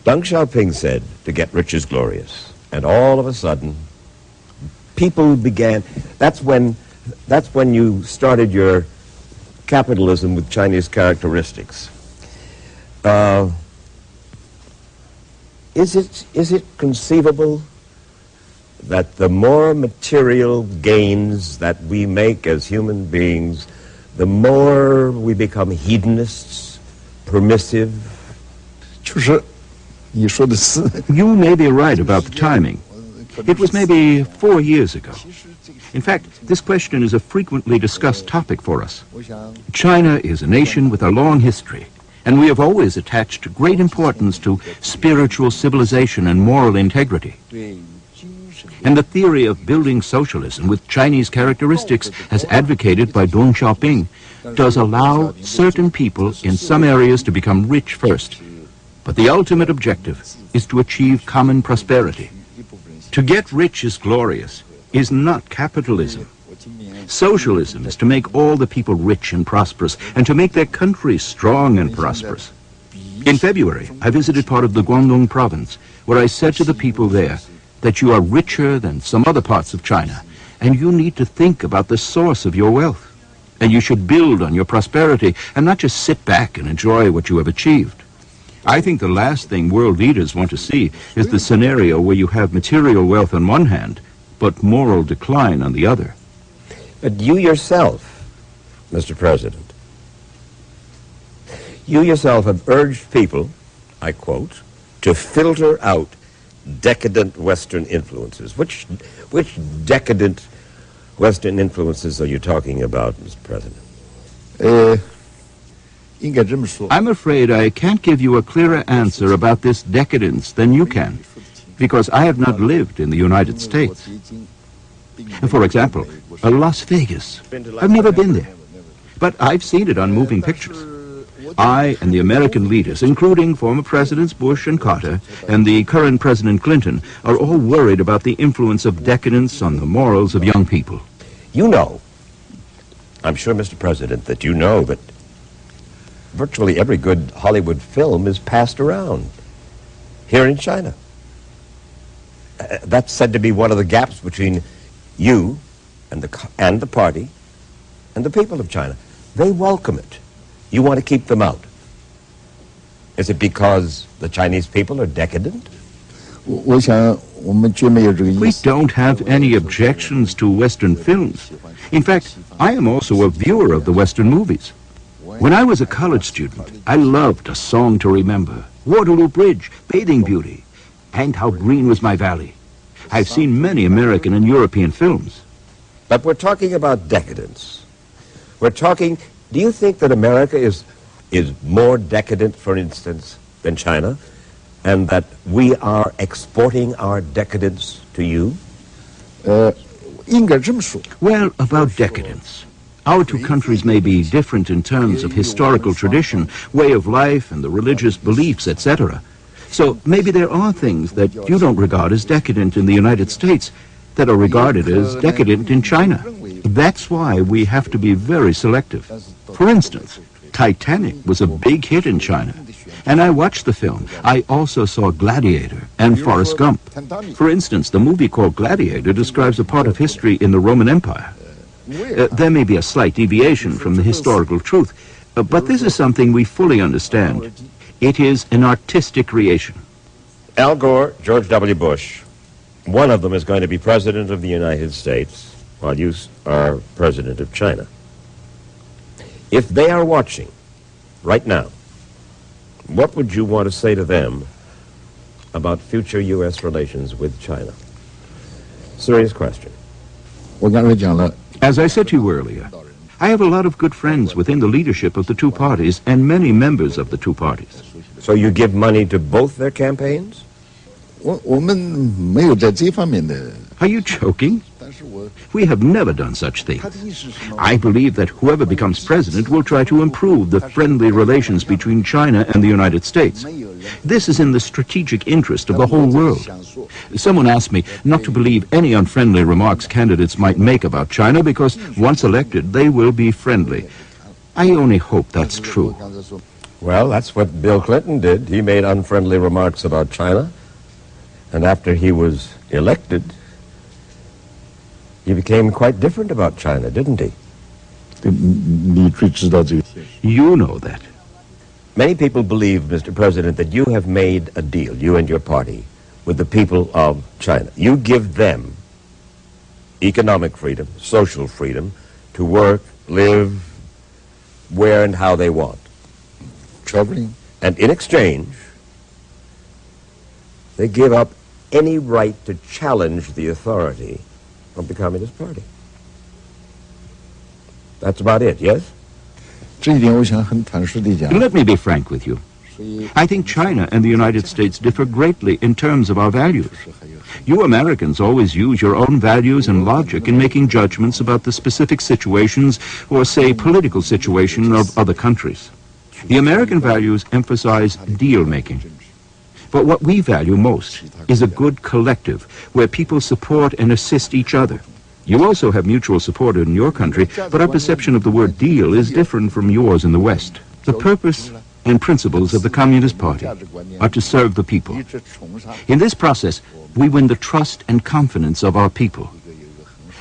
Deng Xiaoping said to get rich is glorious. And all of a sudden, people began, that's when you started your capitalism with Chinese characteristics. Is it conceivable that the more material gains that we make as human beings, the more we become hedonists, permissive? You may be right about the timing. It was maybe 4 years ago. In fact, this question is a frequently discussed topic for us. China is a nation with a long history, and we have always attached great importance to spiritual civilization and moral integrity. And the theory of building socialism with Chinese characteristics, as advocated by Deng Xiaoping, does allow certain people in some areas to become rich first. But the ultimate objective is to achieve common prosperity. To get rich is glorious is not capitalism. Socialism is to make all the people rich and prosperous, and to make their countries strong and prosperous. In February, I visited part of the Guangdong province, where I said to the people there that you are richer than some other parts of China, and you need to think about the source of your wealth. And you should build on your prosperity, and not just sit back and enjoy what you have achieved. I think the last thing world leaders want to see is the scenario where you have material wealth on one hand, but moral decline on the other. But you yourself, Mr. President, you yourself have urged people, I quote, to filter out decadent Western influences. Which decadent Western influences are you talking about, Mr. President? I'm afraid I can't give you a clearer answer about this decadence than you can, because I have not lived in the United States. For example, Las Vegas. I've never been there, but I've seen it on moving pictures. I and the American leaders, including former Presidents Bush and Carter and the current President Clinton, are all worried about the influence of decadence on the morals of young people. You know, I'm sure, Mr. President, that you know that virtually every good Hollywood film is passed around here in China. That's said to be one of the gaps between you and the party and the people of China. They welcome it. You want to keep them out. Is it because the Chinese people are decadent? We don't have any objections to Western films. In fact, I am also a viewer of the Western movies. When I was a college student, I loved A Song to Remember, Waterloo Bridge, Bathing Beauty, and How Green Was My Valley. I've seen many American and European films. But we're talking about decadence. Do you think that America is more decadent, for instance, than China, and that we are exporting our decadence to you? Well, about decadence. Our two countries may be different in terms of historical tradition, way of life, and the religious beliefs, etc. So maybe there are things that you don't regard as decadent in the United States that are regarded as decadent in China. That's why we have to be very selective. For instance, Titanic was a big hit in China, and I watched the film. I also saw Gladiator and Forrest Gump. For instance, the movie called Gladiator describes a part of history in the Roman Empire. There may be a slight deviation from the historical truth, but this is something we fully understand. It is an artistic creation. Al Gore, George W. Bush, one of them is going to be President of the United States, while you are President of China. If they are watching right now, what would you want to say to them about future U.S. relations with China? Serious question. As I said to you earlier, I have a lot of good friends within the leadership of the two parties and many members of the two parties. So you give money to both their campaigns? Are you joking? We have never done such things. I believe that whoever becomes president will try to improve the friendly relations between China and the United States. This is in the strategic interest of the whole world. Someone asked me not to believe any unfriendly remarks candidates might make about China because once elected, they will be friendly. I only hope that's true. Well, that's what Bill Clinton did. He made unfriendly remarks about China. And after he was elected, he became quite different about China, didn't he? You know that. Many people believe, Mr. President, that you have made a deal, you and your party, with the people of China. You give them economic freedom, social freedom, to work, live, where and how they want. Traveling. And in exchange, they give up any right to challenge the authority of the Communist Party. That's about it, yes? Let me be frank with you. I think China and the United States differ greatly in terms of our values. You Americans always use your own values and logic in making judgments about the specific situations or, say, political situation of other countries. The American values emphasize deal-making. But what we value most is a good collective where people support and assist each other. You also have mutual support in your country, but our perception of the word deal is different from yours in the West. The purpose and principles of the Communist Party are to serve the people. In this process, we win the trust and confidence of our people.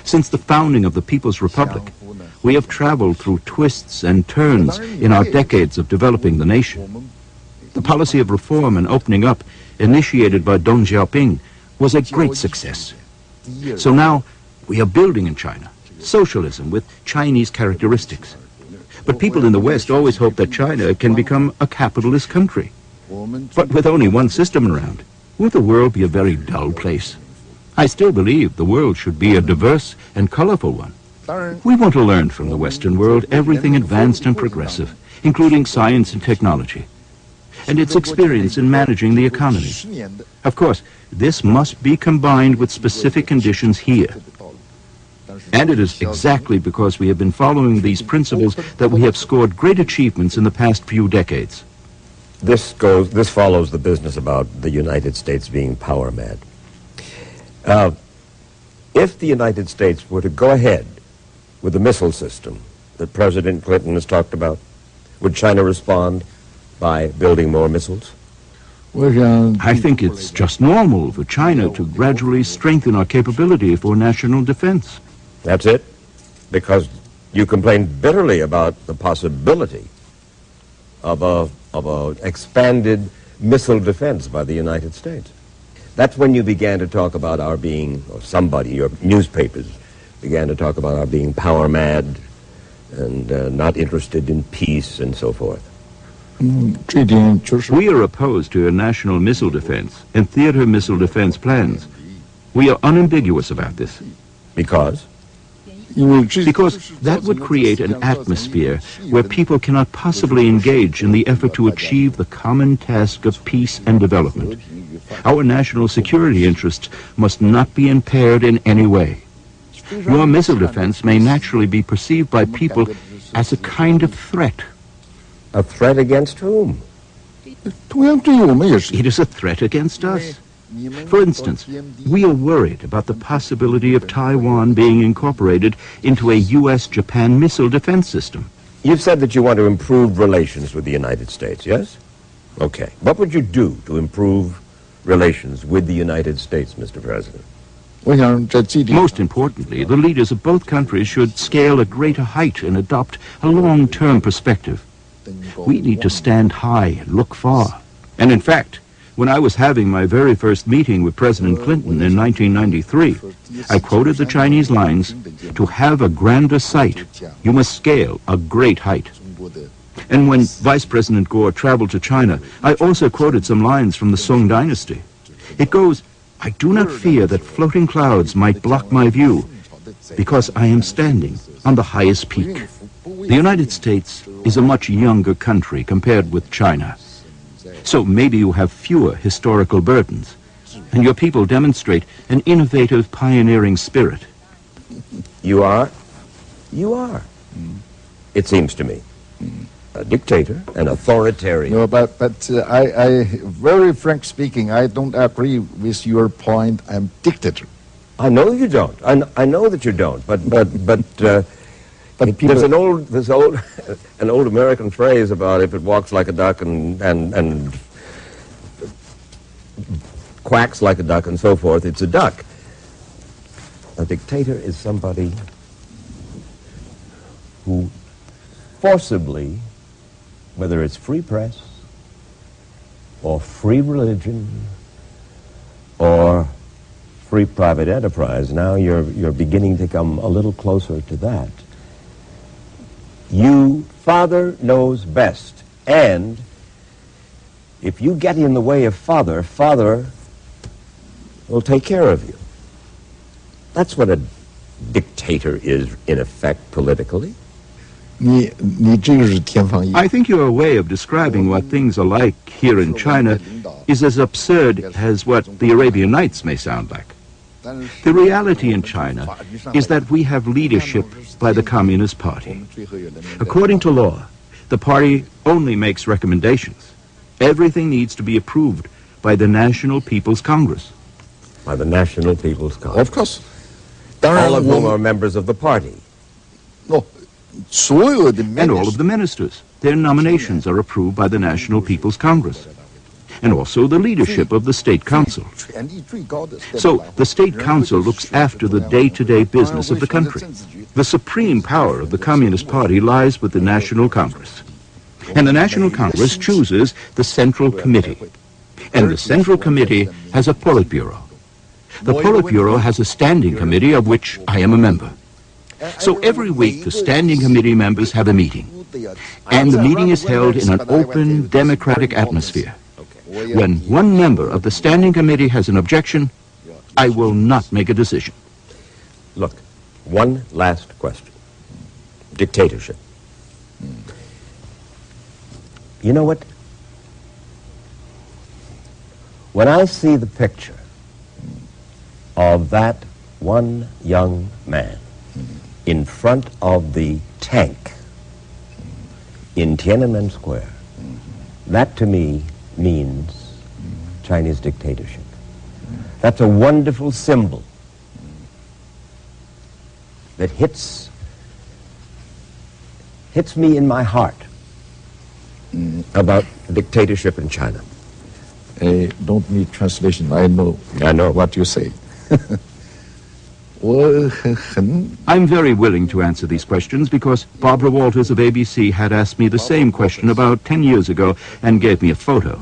Since the founding of the People's Republic, we have traveled through twists and turns in our decades of developing the nation. The policy of reform and opening up, initiated by Deng Xiaoping, was a great success. So now, we are building in China socialism with Chinese characteristics. But people in the West always hope that China can become a capitalist country. But with only one system around, will the world be a very dull place? I still believe the world should be a diverse and colorful one. We want to learn from the Western world everything advanced and progressive, including science and technology, and its experience in managing the economy. Of course, this must be combined with specific conditions here. And it is exactly because we have been following these principles that we have scored great achievements in the past few decades. This follows the business about the United States being power mad. If the United States were to go ahead with the missile system that President Clinton has talked about, would China respond by building more missiles? I think it's just normal for China to gradually strengthen our capability for national defense. That's it? Because you complain bitterly about the possibility of a expanded missile defense by the United States. That's when you began to talk about our being, or somebody, your newspapers began to talk about our being power mad and not interested in peace and so forth. We are opposed to a national missile defense and theater missile defense plans. We are unambiguous about this. Because? Because that would create an atmosphere where people cannot possibly engage in the effort to achieve the common task of peace and development. Our national security interests must not be impaired in any way. Your missile defense may naturally be perceived by people as a kind of threat. A threat against whom? It is a threat against us. For instance, we are worried about the possibility of Taiwan being incorporated into a U.S.-Japan missile defense system. You've said that you want to improve relations with the United States, yes? Okay. What would you do to improve relations with the United States, Mr. President? Most importantly, the leaders of both countries should scale a greater height and adopt a long-term perspective. We need to stand high and look far. And in fact, when I was having my very first meeting with President Clinton in 1993, I quoted the Chinese lines, "To have a grander sight, you must scale a great height." And when Vice President Gore traveled to China, I also quoted some lines from the Song Dynasty. It goes, "I do not fear that floating clouds might block my view, because I am standing on the highest peak." The United States is a much younger country compared with China. So maybe you have fewer historical burdens, and your people demonstrate an innovative, pioneering spirit. You are? You are. It seems to me. A dictator, an authoritarian. No, but I, very frank speaking, I don't agree with your point. I'm dictator. I know you don't. I know that you don't. But But There's an old American phrase about if it walks like a duck and quacks like a duck and so forth, it's a duck. A dictator is somebody who forcibly, whether it's free press or free religion or free private enterprise, now you're beginning to come a little closer to that. Father knows best, and if you get in the way of Father, Father will take care of you. That's what a dictator is, in effect, politically. I think your way of describing what things are like here in China is as absurd as what the Arabian Nights may sound like. The reality in China is that we have leadership by the Communist Party. According to law, the party only makes recommendations. Everything needs to be approved by the National People's Congress. By the National People's Congress. Of course. All of whom are members of the party. No. And all of the ministers. Their nominations are approved by the National People's Congress. And also the leadership of the State Council. So the State Council looks after the day-to-day business of the country. The supreme power of the Communist Party lies with the National Congress. And the National Congress chooses the Central Committee. And the Central Committee has a Politburo. The Politburo has a standing committee of which I am a member. So every week the standing committee members have a meeting. And the meeting is held in an open, democratic atmosphere. When one member of the standing committee has an objection, I will not make a decision. Look, one last question. Dictatorship. You know what? When I see the picture of that one young man in front of the tank in Tiananmen Square, that to me means Chinese dictatorship. That's a wonderful symbol that hits me in my heart about dictatorship in China. I don't need translation. I know what you say. I'm very willing to answer these questions because Barbara Walters of ABC had asked me the same question about 10 years ago and gave me a photo.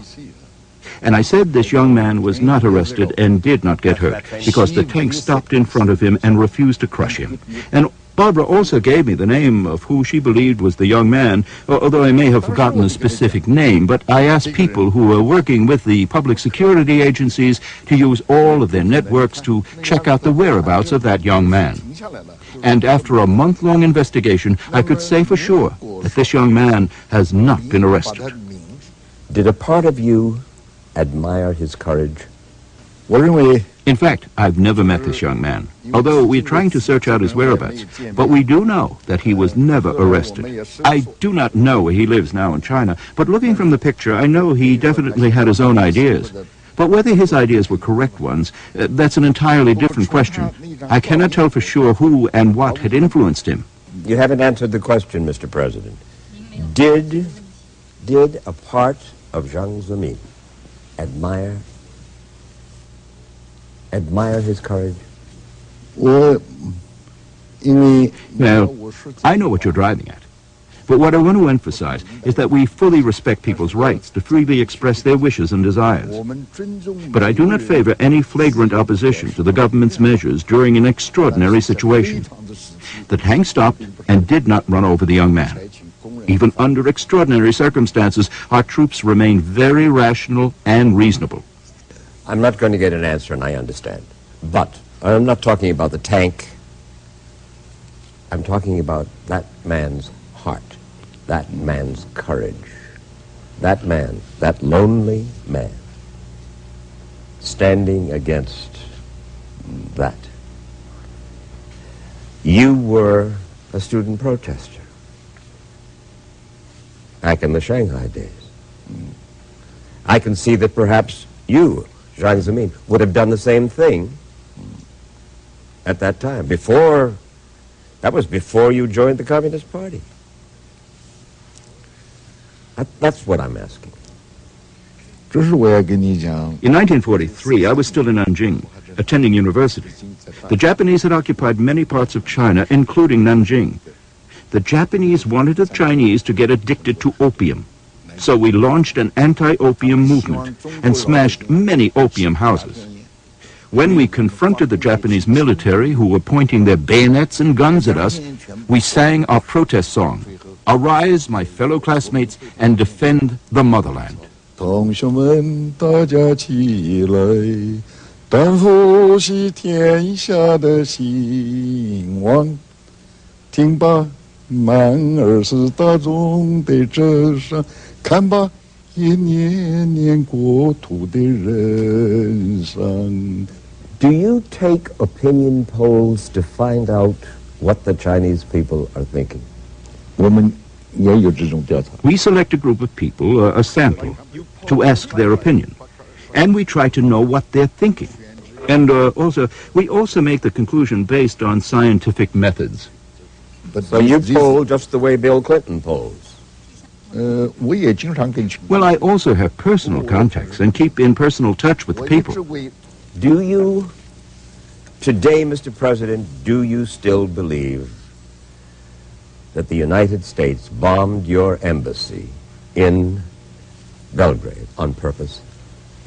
And I said this young man was not arrested and did not get hurt because the tank stopped in front of him and refused to crush him. And Barbara also gave me the name of who she believed was the young man, although I may have forgotten a specific name, but I asked people who were working with the public security agencies to use all of their networks to check out the whereabouts of that young man. And after a month-long investigation, I could say for sure that this young man has not been arrested. Did a part of you admire his courage? In fact, I've never met this young man, although we're trying to search out his whereabouts. But we do know that he was never arrested. I do not know where he lives now in China, but looking from the picture, I know he definitely had his own ideas. But whether his ideas were correct ones, that's an entirely different question. I cannot tell for sure who and what had influenced him. You haven't answered the question, Mr. President. Did a part of Jiang Zemin admire his courage? Now, I know what you're driving at. But what I want to emphasize is that we fully respect people's rights to freely express their wishes and desires. But I do not favor any flagrant opposition to the government's measures during an extraordinary situation. The tank stopped and did not run over the young man. Even under extraordinary circumstances, our troops remained very rational and reasonable. I'm not going to get an answer, and I understand. But I'm not talking about the tank. I'm talking about that man's heart, that man's courage, that man, that lonely man, standing against that. You were a student protester back in the Shanghai days. I can see that perhaps you, Jiang Zemin, would have done the same thing at that time, before That was before you joined the Communist Party. That's what I'm asking. 这是我要跟你讲。 In 1943, I was still in Nanjing, attending university. The Japanese had occupied many parts of China, including Nanjing. The Japanese wanted the Chinese to get addicted to opium. So we launched an anti-opium movement and smashed many opium houses. When we confronted the Japanese military, who were pointing their bayonets and guns at us, we sang our protest song, "Arise, my fellow classmates, and defend the motherland." 同学们，大家起来，担负起天下的兴亡。听吧，满耳是大众的这声，看吧，也年年国土的人生。 Do you take opinion polls to find out what the Chinese people are thinking? 我们也有这种调查。 We select a group of people, a sample, to ask their opinion. And we try to know what they're thinking. And we also make the conclusion based on scientific methods. But So you poll just the way Bill Clinton polls. 我也经常跟 Well, I also have personal contacts and keep in personal touch with the people. Do you, today, Mr. President, do you still believe that the United States bombed your embassy in Belgrade on purpose?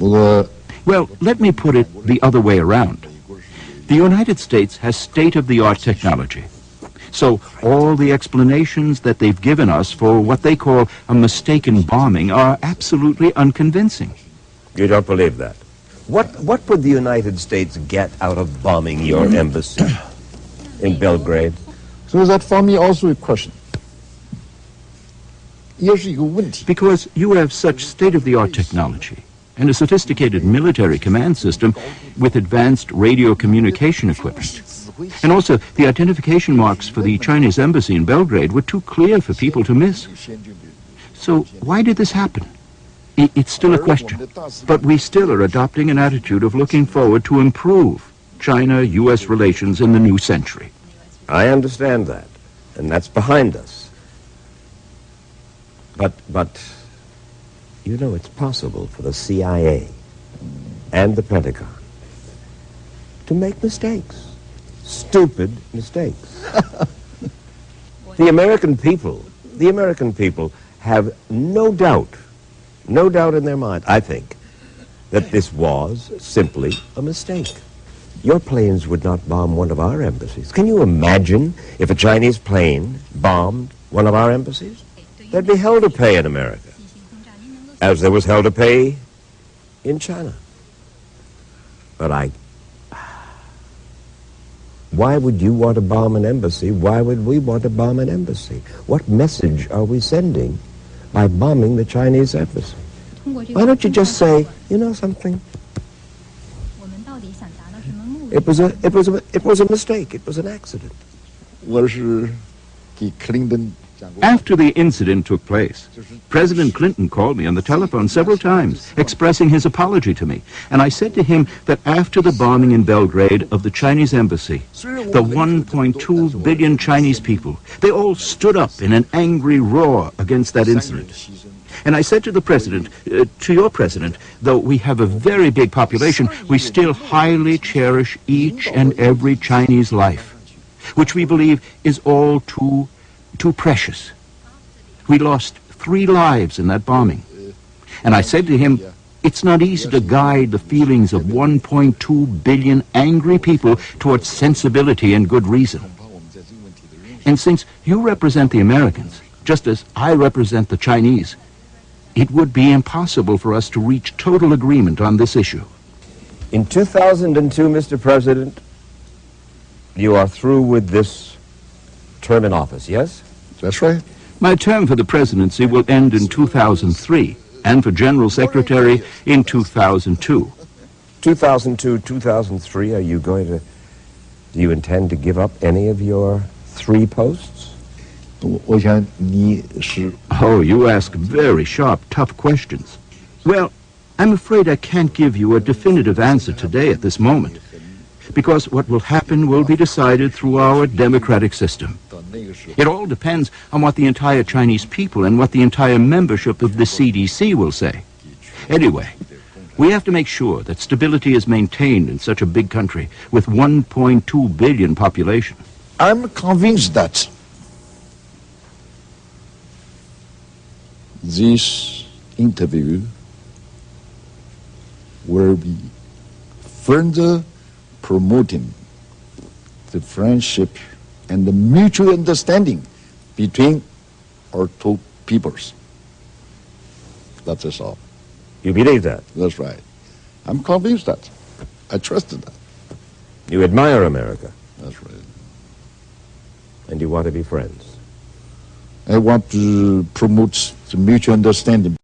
Well, let me put it the other way around. The United States has state-of-the-art technology. So all the explanations that they've given us for what they call a mistaken bombing are absolutely unconvincing. You don't believe that? What would the United States get out of bombing your embassy in Belgrade? So that for me also a question. 也是一个问题。 Because you have such state-of-the-art technology and a sophisticated military command system with advanced radio communication equipment. And also, the identification marks for the Chinese embassy in Belgrade were too clear for people to miss. So why did this happen? It's still a question. But we still are adopting an attitude of looking forward to improve China-U.S. relations in the new century. I understand that, and that's behind us. But, you know, it's possible for the CIA and the Pentagon to make mistakes. Stupid mistakes. The American people have no doubt in their mind, I think, that this was simply a mistake. Your planes would not bomb one of our embassies. Can you imagine if a Chinese plane bombed one of our embassies? There'd be hell to pay in America, as there was hell to pay in China. But why would you want to bomb an embassy? Why would we want to bomb an embassy? What message are we sending by bombing the Chinese embassy? Why don't you just say, you know something? It was a mistake. It was an accident. 我是给 Clinton 讲过。 After the incident took place, President Clinton called me on the telephone several times, expressing his apology to me. And I said to him that after the bombing in Belgrade of the Chinese embassy, the 1.2 billion Chinese people, they all stood up in an angry roar against that incident. And I said to the president, to your president, though we have a very big population, we still highly cherish each and every Chinese life, which we believe is all too precious. We lost 3 lives in that bombing. And I said to him, it's not easy to guide the feelings of 1.2 billion angry people towards sensibility and good reason. And since you represent the Americans, just as I represent the Chinese, it would be impossible for us to reach total agreement on this issue. In 2002, Mr. President, you are through with this term in office, yes? That's right. My term for the presidency will end in 2003, and for General Secretary in 2002. 2002, 2003, do you intend to give up any of your 3 posts? 我想你是 Oh, you ask very sharp, tough questions. Well, I'm afraid I can't give you a definitive answer today at this moment. because what will happen will be decided through our democratic system. It all depends on what the entire Chinese people and what the entire membership of the CDC will say. Anyway, we have to make sure that stability is maintained in such a big country with 1.2 billion population. I'm convinced that this interview will be further promoting the friendship and the mutual understanding between our two peoples. That is all. You believe that? That's right. I'm convinced that. I trusted that. You admire America? That's right. And you want to be friends? I want to promote the mutual understanding